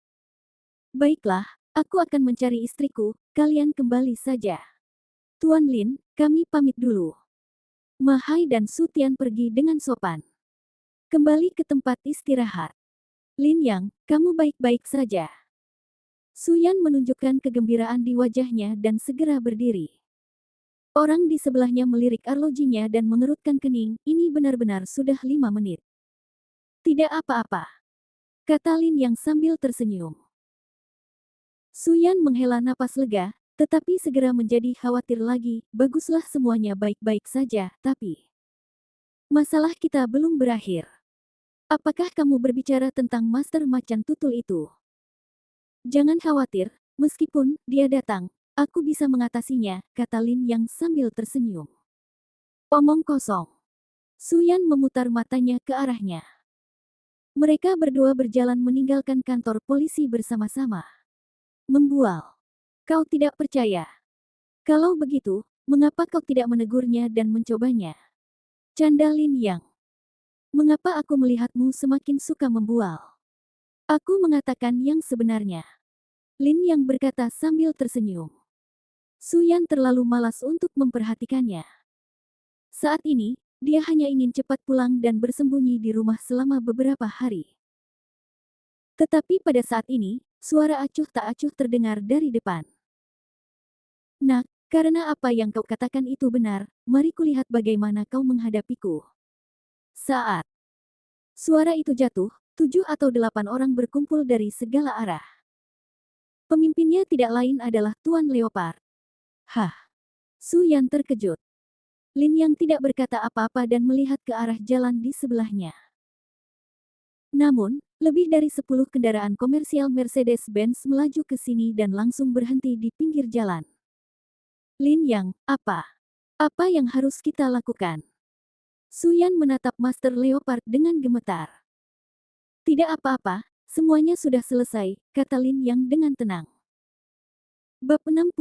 Baiklah, aku akan mencari istriku, kalian kembali saja. Tuan Lin, kami pamit dulu. Mahai dan Su Tian pergi dengan sopan. Kembali ke tempat istirahat. Lin Yang, kamu baik-baik saja. Su Yan menunjukkan kegembiraan di wajahnya dan segera berdiri. Orang di sebelahnya melirik arlojinya dan mengerutkan kening, ini benar-benar sudah 5 menit. Tidak apa-apa. Kata Lin Yang sambil tersenyum. Su Yan menghela napas lega, Tetapi segera menjadi khawatir lagi, baguslah semuanya baik-baik saja, tapi masalah kita belum berakhir. Apakah kamu berbicara tentang Master Macan Tutul itu? Jangan khawatir, meskipun dia datang, aku bisa mengatasinya, kata Lin Yang sambil tersenyum. Omong kosong. Suyan memutar matanya ke arahnya. Mereka berdua berjalan meninggalkan kantor polisi bersama-sama. Membual. Kau tidak percaya? Kalau begitu, mengapa kau tidak menegurnya dan mencobanya? Canda Lin Yang. Mengapa aku melihatmu semakin suka membual? Aku mengatakan yang sebenarnya. Lin Yang berkata sambil tersenyum. Suyan terlalu malas untuk memperhatikannya. Saat ini, dia hanya ingin cepat pulang dan bersembunyi di rumah selama beberapa hari. Tetapi pada saat ini, suara acuh tak acuh terdengar dari depan. Nak, karena apa yang kau katakan itu benar, mari kulihat bagaimana kau menghadapiku. Saat suara itu jatuh, 7 atau 8 orang berkumpul dari segala arah. Pemimpinnya tidak lain adalah Tuan Leopard. Hah! Su Yan terkejut. Lin Yang tidak berkata apa-apa dan melihat ke arah jalan di sebelahnya. Namun, lebih dari 10 kendaraan komersial Mercedes-Benz melaju ke sini dan langsung berhenti di pinggir jalan. Lin Yang, apa? Apa yang harus kita lakukan? Su Yan menatap Master Leopard dengan gemetar. Tidak apa-apa, semuanya sudah selesai, kata Lin Yang dengan tenang. Bab 65,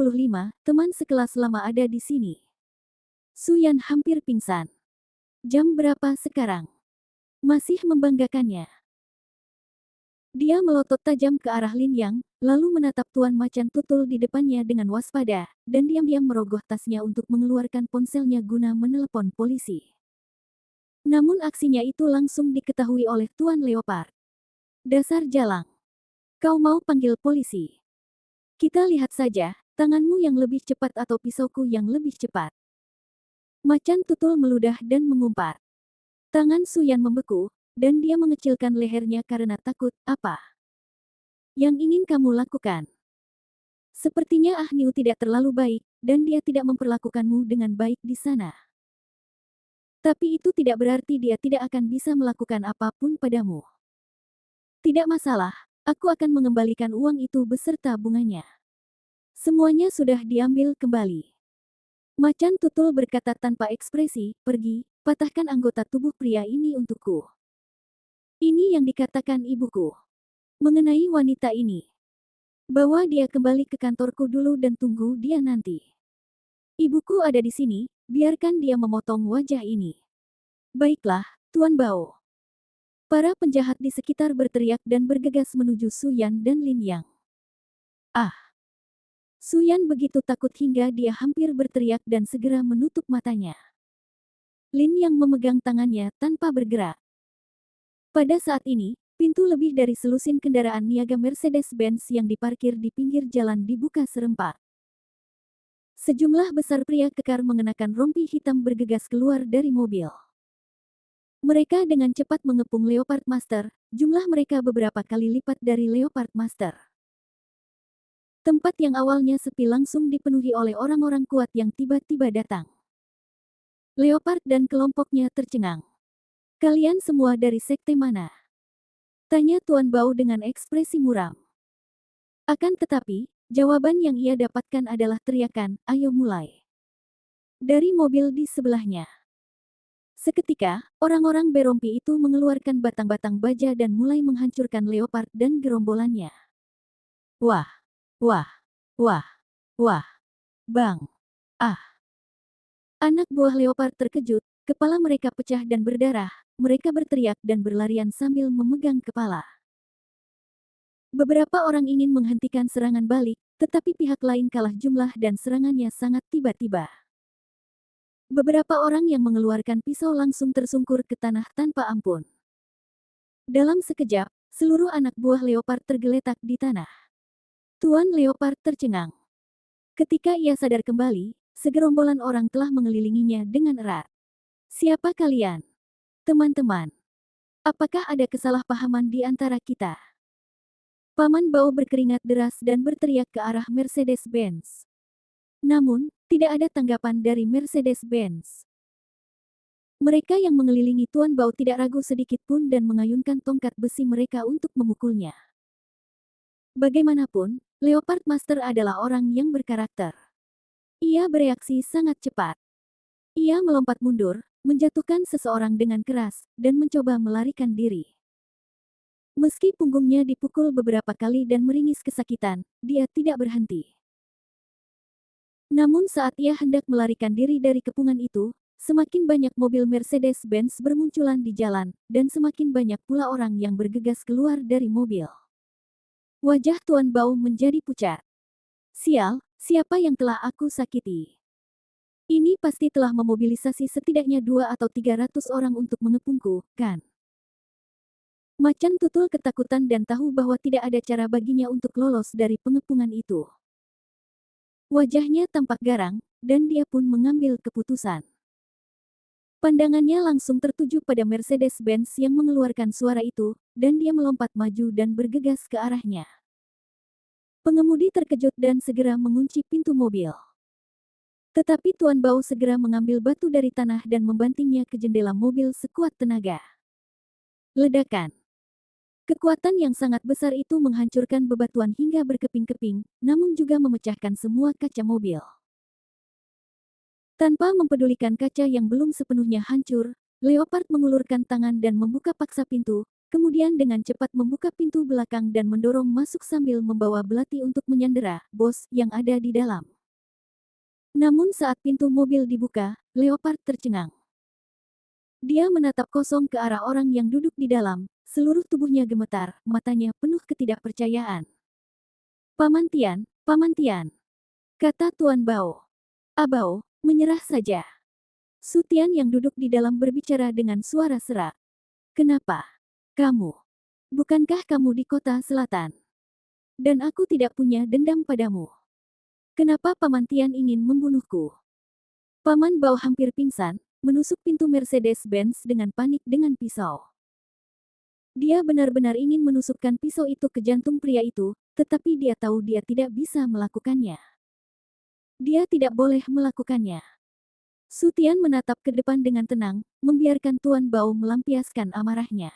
teman sekelas lama ada di sini. Su Yan hampir pingsan. Jam berapa sekarang? Masih membanggakannya. Dia melotot tajam ke arah Lin Yang, lalu menatap Tuan Macan Tutul di depannya dengan waspada, dan diam-diam merogoh tasnya untuk mengeluarkan ponselnya guna menelepon polisi. Namun aksinya itu langsung diketahui oleh Tuan Leopard. Dasar jalang. Kau mau panggil polisi? Kita lihat saja, tanganmu yang lebih cepat atau pisauku yang lebih cepat. Macan Tutul meludah dan mengumpat. Tangan Su Yan membeku, dan dia mengecilkan lehernya karena takut. Apa yang ingin kamu lakukan? Sepertinya Ah Niu tidak terlalu baik, dan dia tidak memperlakukanmu dengan baik di sana. Tapi itu tidak berarti dia tidak akan bisa melakukan apapun padamu. Tidak masalah, aku akan mengembalikan uang itu beserta bunganya. Semuanya sudah diambil kembali. Macan Tutul berkata tanpa ekspresi, pergi, patahkan anggota tubuh pria ini untukku. Ini yang dikatakan ibuku. Mengenai wanita ini. Bawa dia kembali ke kantorku dulu dan tunggu dia nanti. Ibuku ada di sini, biarkan dia memotong wajah ini. Baiklah, Tuan Bao. Para penjahat di sekitar berteriak dan bergegas menuju Su Yan dan Lin Yang. Ah! Su Yan begitu takut hingga dia hampir berteriak dan segera menutup matanya. Lin Yang memegang tangannya tanpa bergerak. Pada saat ini, pintu lebih dari selusin kendaraan niaga Mercedes-Benz yang diparkir di pinggir jalan dibuka serempak. Sejumlah besar pria kekar mengenakan rompi hitam bergegas keluar dari mobil. Mereka dengan cepat mengepung Leopard Master, jumlah mereka beberapa kali lipat dari Leopard Master. Tempat yang awalnya sepi langsung dipenuhi oleh orang-orang kuat yang tiba-tiba datang. Leopard dan kelompoknya tercengang. Kalian semua dari sekte mana? Tanya Tuan Bao dengan ekspresi muram. Akan tetapi, jawaban yang ia dapatkan adalah teriakan, ayo mulai. Dari mobil di sebelahnya. Seketika, orang-orang berompi itu mengeluarkan batang-batang baja dan mulai menghancurkan Leopard dan gerombolannya. Wah! Wah! Wah! Wah! Bang! Ah! Anak buah Leopard terkejut, kepala mereka pecah dan berdarah, mereka berteriak dan berlarian sambil memegang kepala. Beberapa orang ingin menghentikan serangan balik, tetapi pihak lain kalah jumlah dan serangannya sangat tiba-tiba. Beberapa orang yang mengeluarkan pisau langsung tersungkur ke tanah tanpa ampun. Dalam sekejap, seluruh anak buah Leopard tergeletak di tanah. Tuan Leopard tercengang. Ketika ia sadar kembali, segerombolan orang telah mengelilinginya dengan erat. Siapa kalian? Teman-teman. Apakah ada kesalahpahaman di antara kita? Paman Bao berkeringat deras dan berteriak ke arah Mercedes-Benz. Namun, tidak ada tanggapan dari Mercedes-Benz. Mereka yang mengelilingi Tuan Bao tidak ragu sedikit pun dan mengayunkan tongkat besi mereka untuk memukulnya. Bagaimanapun, Leopard Master adalah orang yang berkarakter. Ia bereaksi sangat cepat. Ia melompat mundur, menjatuhkan seseorang dengan keras, dan mencoba melarikan diri. Meski punggungnya dipukul beberapa kali dan meringis kesakitan, dia tidak berhenti. Namun saat ia hendak melarikan diri dari kepungan itu, semakin banyak mobil Mercedes-Benz bermunculan di jalan, dan semakin banyak pula orang yang bergegas keluar dari mobil. Wajah Tuan Bao menjadi pucat. Sial, siapa yang telah aku sakiti? Ini pasti telah memobilisasi setidaknya 2 atau 300 orang untuk mengepungku, kan? Macan tutul ketakutan dan tahu bahwa tidak ada cara baginya untuk lolos dari pengepungan itu. Wajahnya tampak garang, dan dia pun mengambil keputusan. Pandangannya langsung tertuju pada Mercedes-Benz yang mengeluarkan suara itu, dan dia melompat maju dan bergegas ke arahnya. Pengemudi terkejut dan segera mengunci pintu mobil. Tetapi Tuan Bao segera mengambil batu dari tanah dan membantingnya ke jendela mobil sekuat tenaga. Ledakan. Kekuatan yang sangat besar itu menghancurkan bebatuan hingga berkeping-keping, namun juga memecahkan semua kaca mobil. Tanpa mempedulikan kaca yang belum sepenuhnya hancur, Leopard mengulurkan tangan dan membuka paksa pintu, kemudian dengan cepat membuka pintu belakang dan mendorong masuk sambil membawa belati untuk menyandera bos yang ada di dalam. Namun saat pintu mobil dibuka, Leopard tercengang. Dia menatap kosong ke arah orang yang duduk di dalam, seluruh tubuhnya gemetar, matanya penuh ketidakpercayaan. Paman Tian, kata Tuan Bao. Abao, menyerah saja. Su Tian yang duduk di dalam berbicara dengan suara serak. Kenapa? Kamu? Bukankah kamu di kota selatan? Dan aku tidak punya dendam padamu. Kenapa Paman Tian ingin membunuhku? Paman Bao hampir pingsan, menusuk pintu Mercedes-Benz dengan panik dengan pisau. Dia benar-benar ingin menusukkan pisau itu ke jantung pria itu, tetapi dia tahu dia tidak bisa melakukannya. Dia tidak boleh melakukannya. Su Tian menatap ke depan dengan tenang, membiarkan Tuan Bao melampiaskan amarahnya.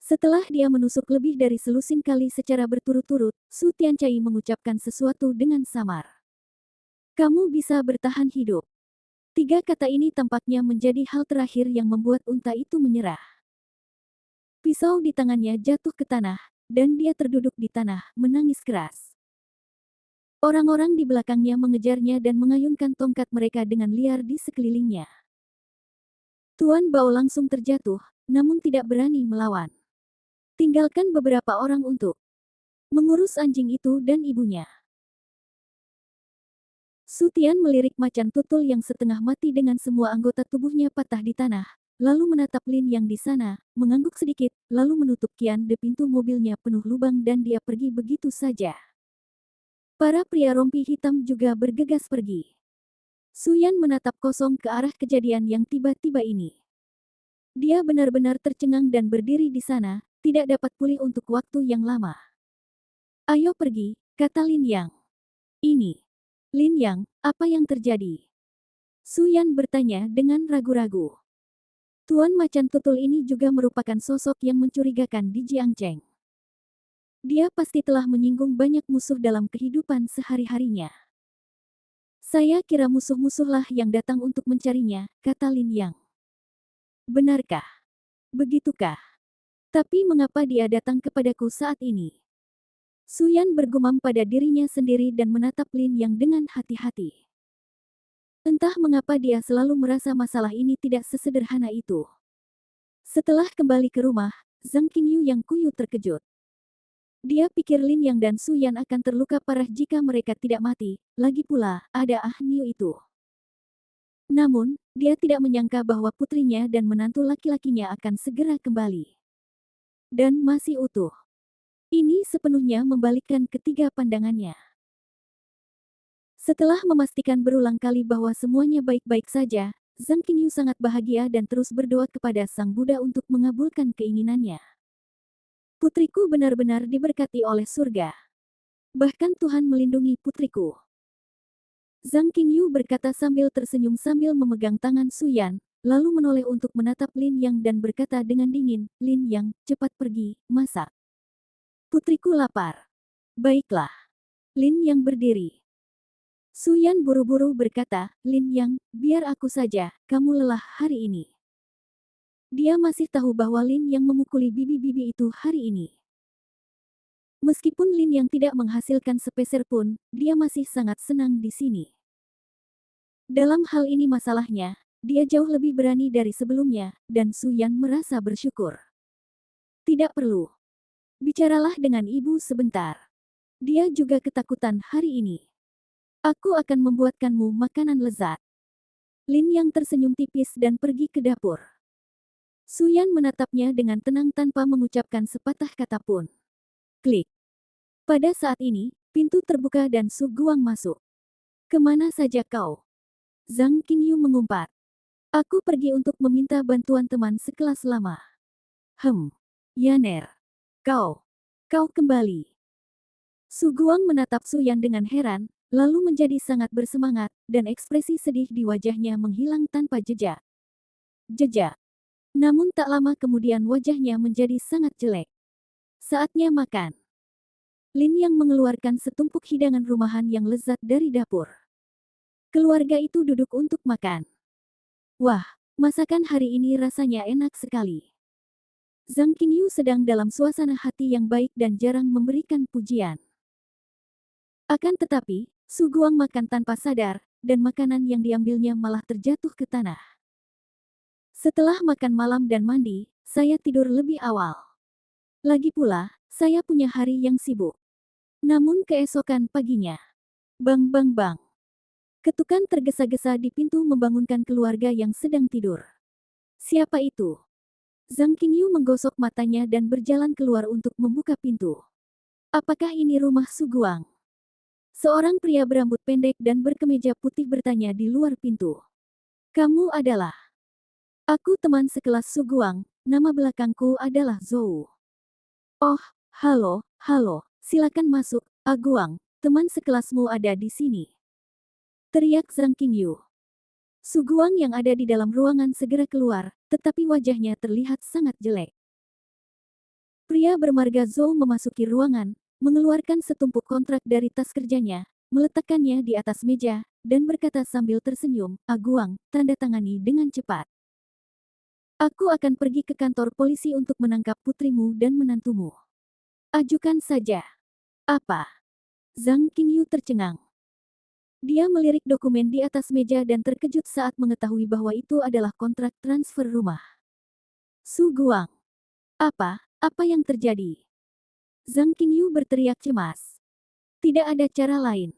Setelah dia menusuk lebih dari selusin kali secara berturut-turut, Su Tianchai mengucapkan sesuatu dengan samar. Kamu bisa bertahan hidup. 3 kata ini tampaknya menjadi hal terakhir yang membuat unta itu menyerah. Pisau di tangannya jatuh ke tanah, dan dia terduduk di tanah, menangis keras. Orang-orang di belakangnya mengejarnya dan mengayunkan tongkat mereka dengan liar di sekelilingnya. Tuan Bao langsung terjatuh, namun tidak berani melawan. Tinggalkan beberapa orang untuk mengurus anjing itu dan ibunya. Su Tian melirik macan tutul yang setengah mati dengan semua anggota tubuhnya patah di tanah, lalu menatap Lin yang di sana, mengangguk sedikit, lalu menutup kian de pintu mobilnya penuh lubang dan dia pergi begitu saja. Para pria rompi hitam juga bergegas pergi. Su Yan menatap kosong ke arah kejadian yang tiba-tiba ini. Dia benar-benar tercengang dan berdiri di sana, tidak dapat pulih untuk waktu yang lama. Ayo pergi, kata Lin Yang. Ini. Lin Yang, apa yang terjadi? Su Yan bertanya dengan ragu-ragu. Tuan Macan Tutul ini juga merupakan sosok yang mencurigakan di Jiangcheng. Dia pasti telah menyinggung banyak musuh dalam kehidupan sehari-harinya. Saya kira musuh-musuhlah yang datang untuk mencarinya, kata Lin Yang. Benarkah? Begitukah? Tapi mengapa dia datang kepadaku saat ini? Su Yan bergumam pada dirinya sendiri dan menatap Lin Yang dengan hati-hati. Entah mengapa dia selalu merasa masalah ini tidak sesederhana itu. Setelah kembali ke rumah, Zhang Qingyu yang kuyu terkejut. Dia pikir Lin Yang dan Su Yan akan terluka parah jika mereka tidak mati, lagi pula, ada Ah Niu itu. Namun, dia tidak menyangka bahwa putrinya dan menantu laki-lakinya akan segera kembali. Dan masih utuh. Ini sepenuhnya membalikkan ketiga pandangannya. Setelah memastikan berulang kali bahwa semuanya baik-baik saja, Zhang Qingyu sangat bahagia dan terus berdoa kepada Sang Buddha untuk mengabulkan keinginannya. Putriku benar-benar diberkati oleh surga. Bahkan Tuhan melindungi putriku. Zhang Qingyu berkata sambil tersenyum sambil memegang tangan Su Yan, lalu menoleh untuk menatap Lin Yang dan berkata dengan dingin, Lin Yang, cepat pergi, masak. Putriku lapar. Baiklah. Lin Yang berdiri. Su Yan buru-buru berkata, Lin Yang, biar aku saja, kamu lelah hari ini. Dia masih tahu bahwa Lin Yang memukuli bibi-bibi itu hari ini. Meskipun Lin Yang tidak menghasilkan sepeser pun, dia masih sangat senang di sini. Dalam hal ini masalahnya, dia jauh lebih berani dari sebelumnya, dan Su Yan merasa bersyukur. Tidak perlu. Bicaralah dengan ibu sebentar. Dia juga ketakutan hari ini. Aku akan membuatkanmu makanan lezat. Lin Yang tersenyum tipis dan pergi ke dapur. Su Yan menatapnya dengan tenang tanpa mengucapkan sepatah kata pun. Klik. Pada saat ini, pintu terbuka dan Su Guang masuk. Kemana saja kau? Zhang Qingyu mengumpat. Aku pergi untuk meminta bantuan teman sekelas lama. Yaner. Kau kembali. Su Guang menatap Su Yan dengan heran, lalu menjadi sangat bersemangat, dan ekspresi sedih di wajahnya menghilang tanpa jejak. Namun tak lama kemudian wajahnya menjadi sangat jelek. Saatnya makan. Lin Yang mengeluarkan setumpuk hidangan rumahan yang lezat dari dapur. Keluarga itu duduk untuk makan. Wah, masakan hari ini rasanya enak sekali. Zhang Qingyu sedang dalam suasana hati yang baik dan jarang memberikan pujian. Akan tetapi, Su Guang makan tanpa sadar, dan makanan yang diambilnya malah terjatuh ke tanah. Setelah makan malam dan mandi, saya tidur lebih awal. Lagi pula, saya punya hari yang sibuk. Namun keesokan paginya, bang bang bang. Ketukan tergesa-gesa di pintu membangunkan keluarga yang sedang tidur. Siapa itu? Zhang Qingyu menggosok matanya dan berjalan keluar untuk membuka pintu. Apakah ini rumah Su Guang? Seorang pria berambut pendek dan berkemeja putih bertanya di luar pintu. Kamu adalah? Aku teman sekelas Su Guang, nama belakangku adalah Zhou. Oh, halo, silakan masuk, Guang, teman sekelasmu ada di sini. Teriak Zhang Qingyu. Su Guang yang ada di dalam ruangan segera keluar, tetapi wajahnya terlihat sangat jelek. Pria bermarga Zhou memasuki ruangan, mengeluarkan setumpuk kontrak dari tas kerjanya, meletakkannya di atas meja, dan berkata sambil tersenyum, Guang, tanda tangani dengan cepat. Aku akan pergi ke kantor polisi untuk menangkap putrimu dan menantumu. Ajukan saja. Apa? Zhang Qingyu tercengang. Dia melirik dokumen di atas meja dan terkejut saat mengetahui bahwa itu adalah kontrak transfer rumah. Su Guang. Apa yang terjadi? Zhang Qingyu berteriak cemas. Tidak ada cara lain.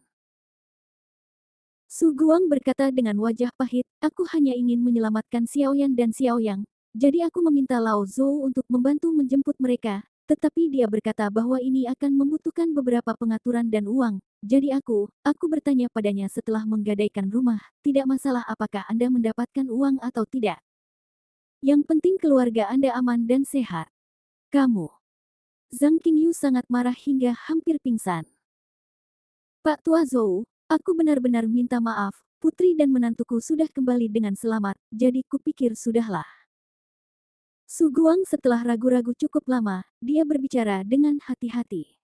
Su Guang berkata dengan wajah pahit, aku hanya ingin menyelamatkan Xiaoyan dan Xiaoyang, jadi aku meminta Lao Zhou untuk membantu menjemput mereka, tetapi dia berkata bahwa ini akan membutuhkan beberapa pengaturan dan uang, jadi aku bertanya padanya setelah menggadaikan rumah, tidak masalah apakah Anda mendapatkan uang atau tidak. Yang penting keluarga Anda aman dan sehat. Kamu. Zhang Qingyu sangat marah hingga hampir pingsan. Pak Tua Zhou, aku benar-benar minta maaf, putri dan menantuku sudah kembali dengan selamat, jadi kupikir sudahlah. Su Guang setelah ragu-ragu cukup lama, dia berbicara dengan hati-hati.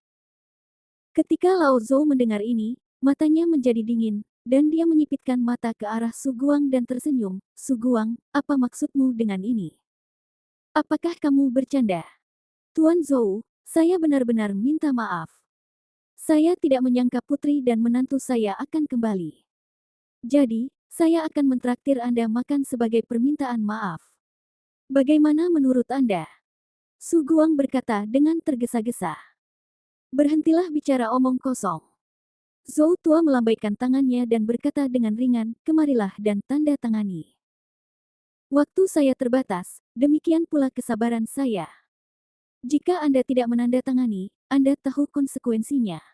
Ketika Lao Zhou mendengar ini, matanya menjadi dingin, dan dia menyipitkan mata ke arah Su Guang dan tersenyum. Su Guang, apa maksudmu dengan ini? Apakah kamu bercanda? Tuan Zhou, saya benar-benar minta maaf. Saya tidak menyangka putri dan menantu saya akan kembali. Jadi, saya akan mentraktir Anda makan sebagai permintaan maaf. Bagaimana menurut Anda? Su Guang berkata dengan tergesa-gesa. Berhentilah bicara omong kosong. Zhou tua melambaikan tangannya dan berkata dengan ringan, kemarilah dan tanda tangani. Waktu saya terbatas, demikian pula kesabaran saya. Jika Anda tidak menandatangani, Anda tahu konsekuensinya.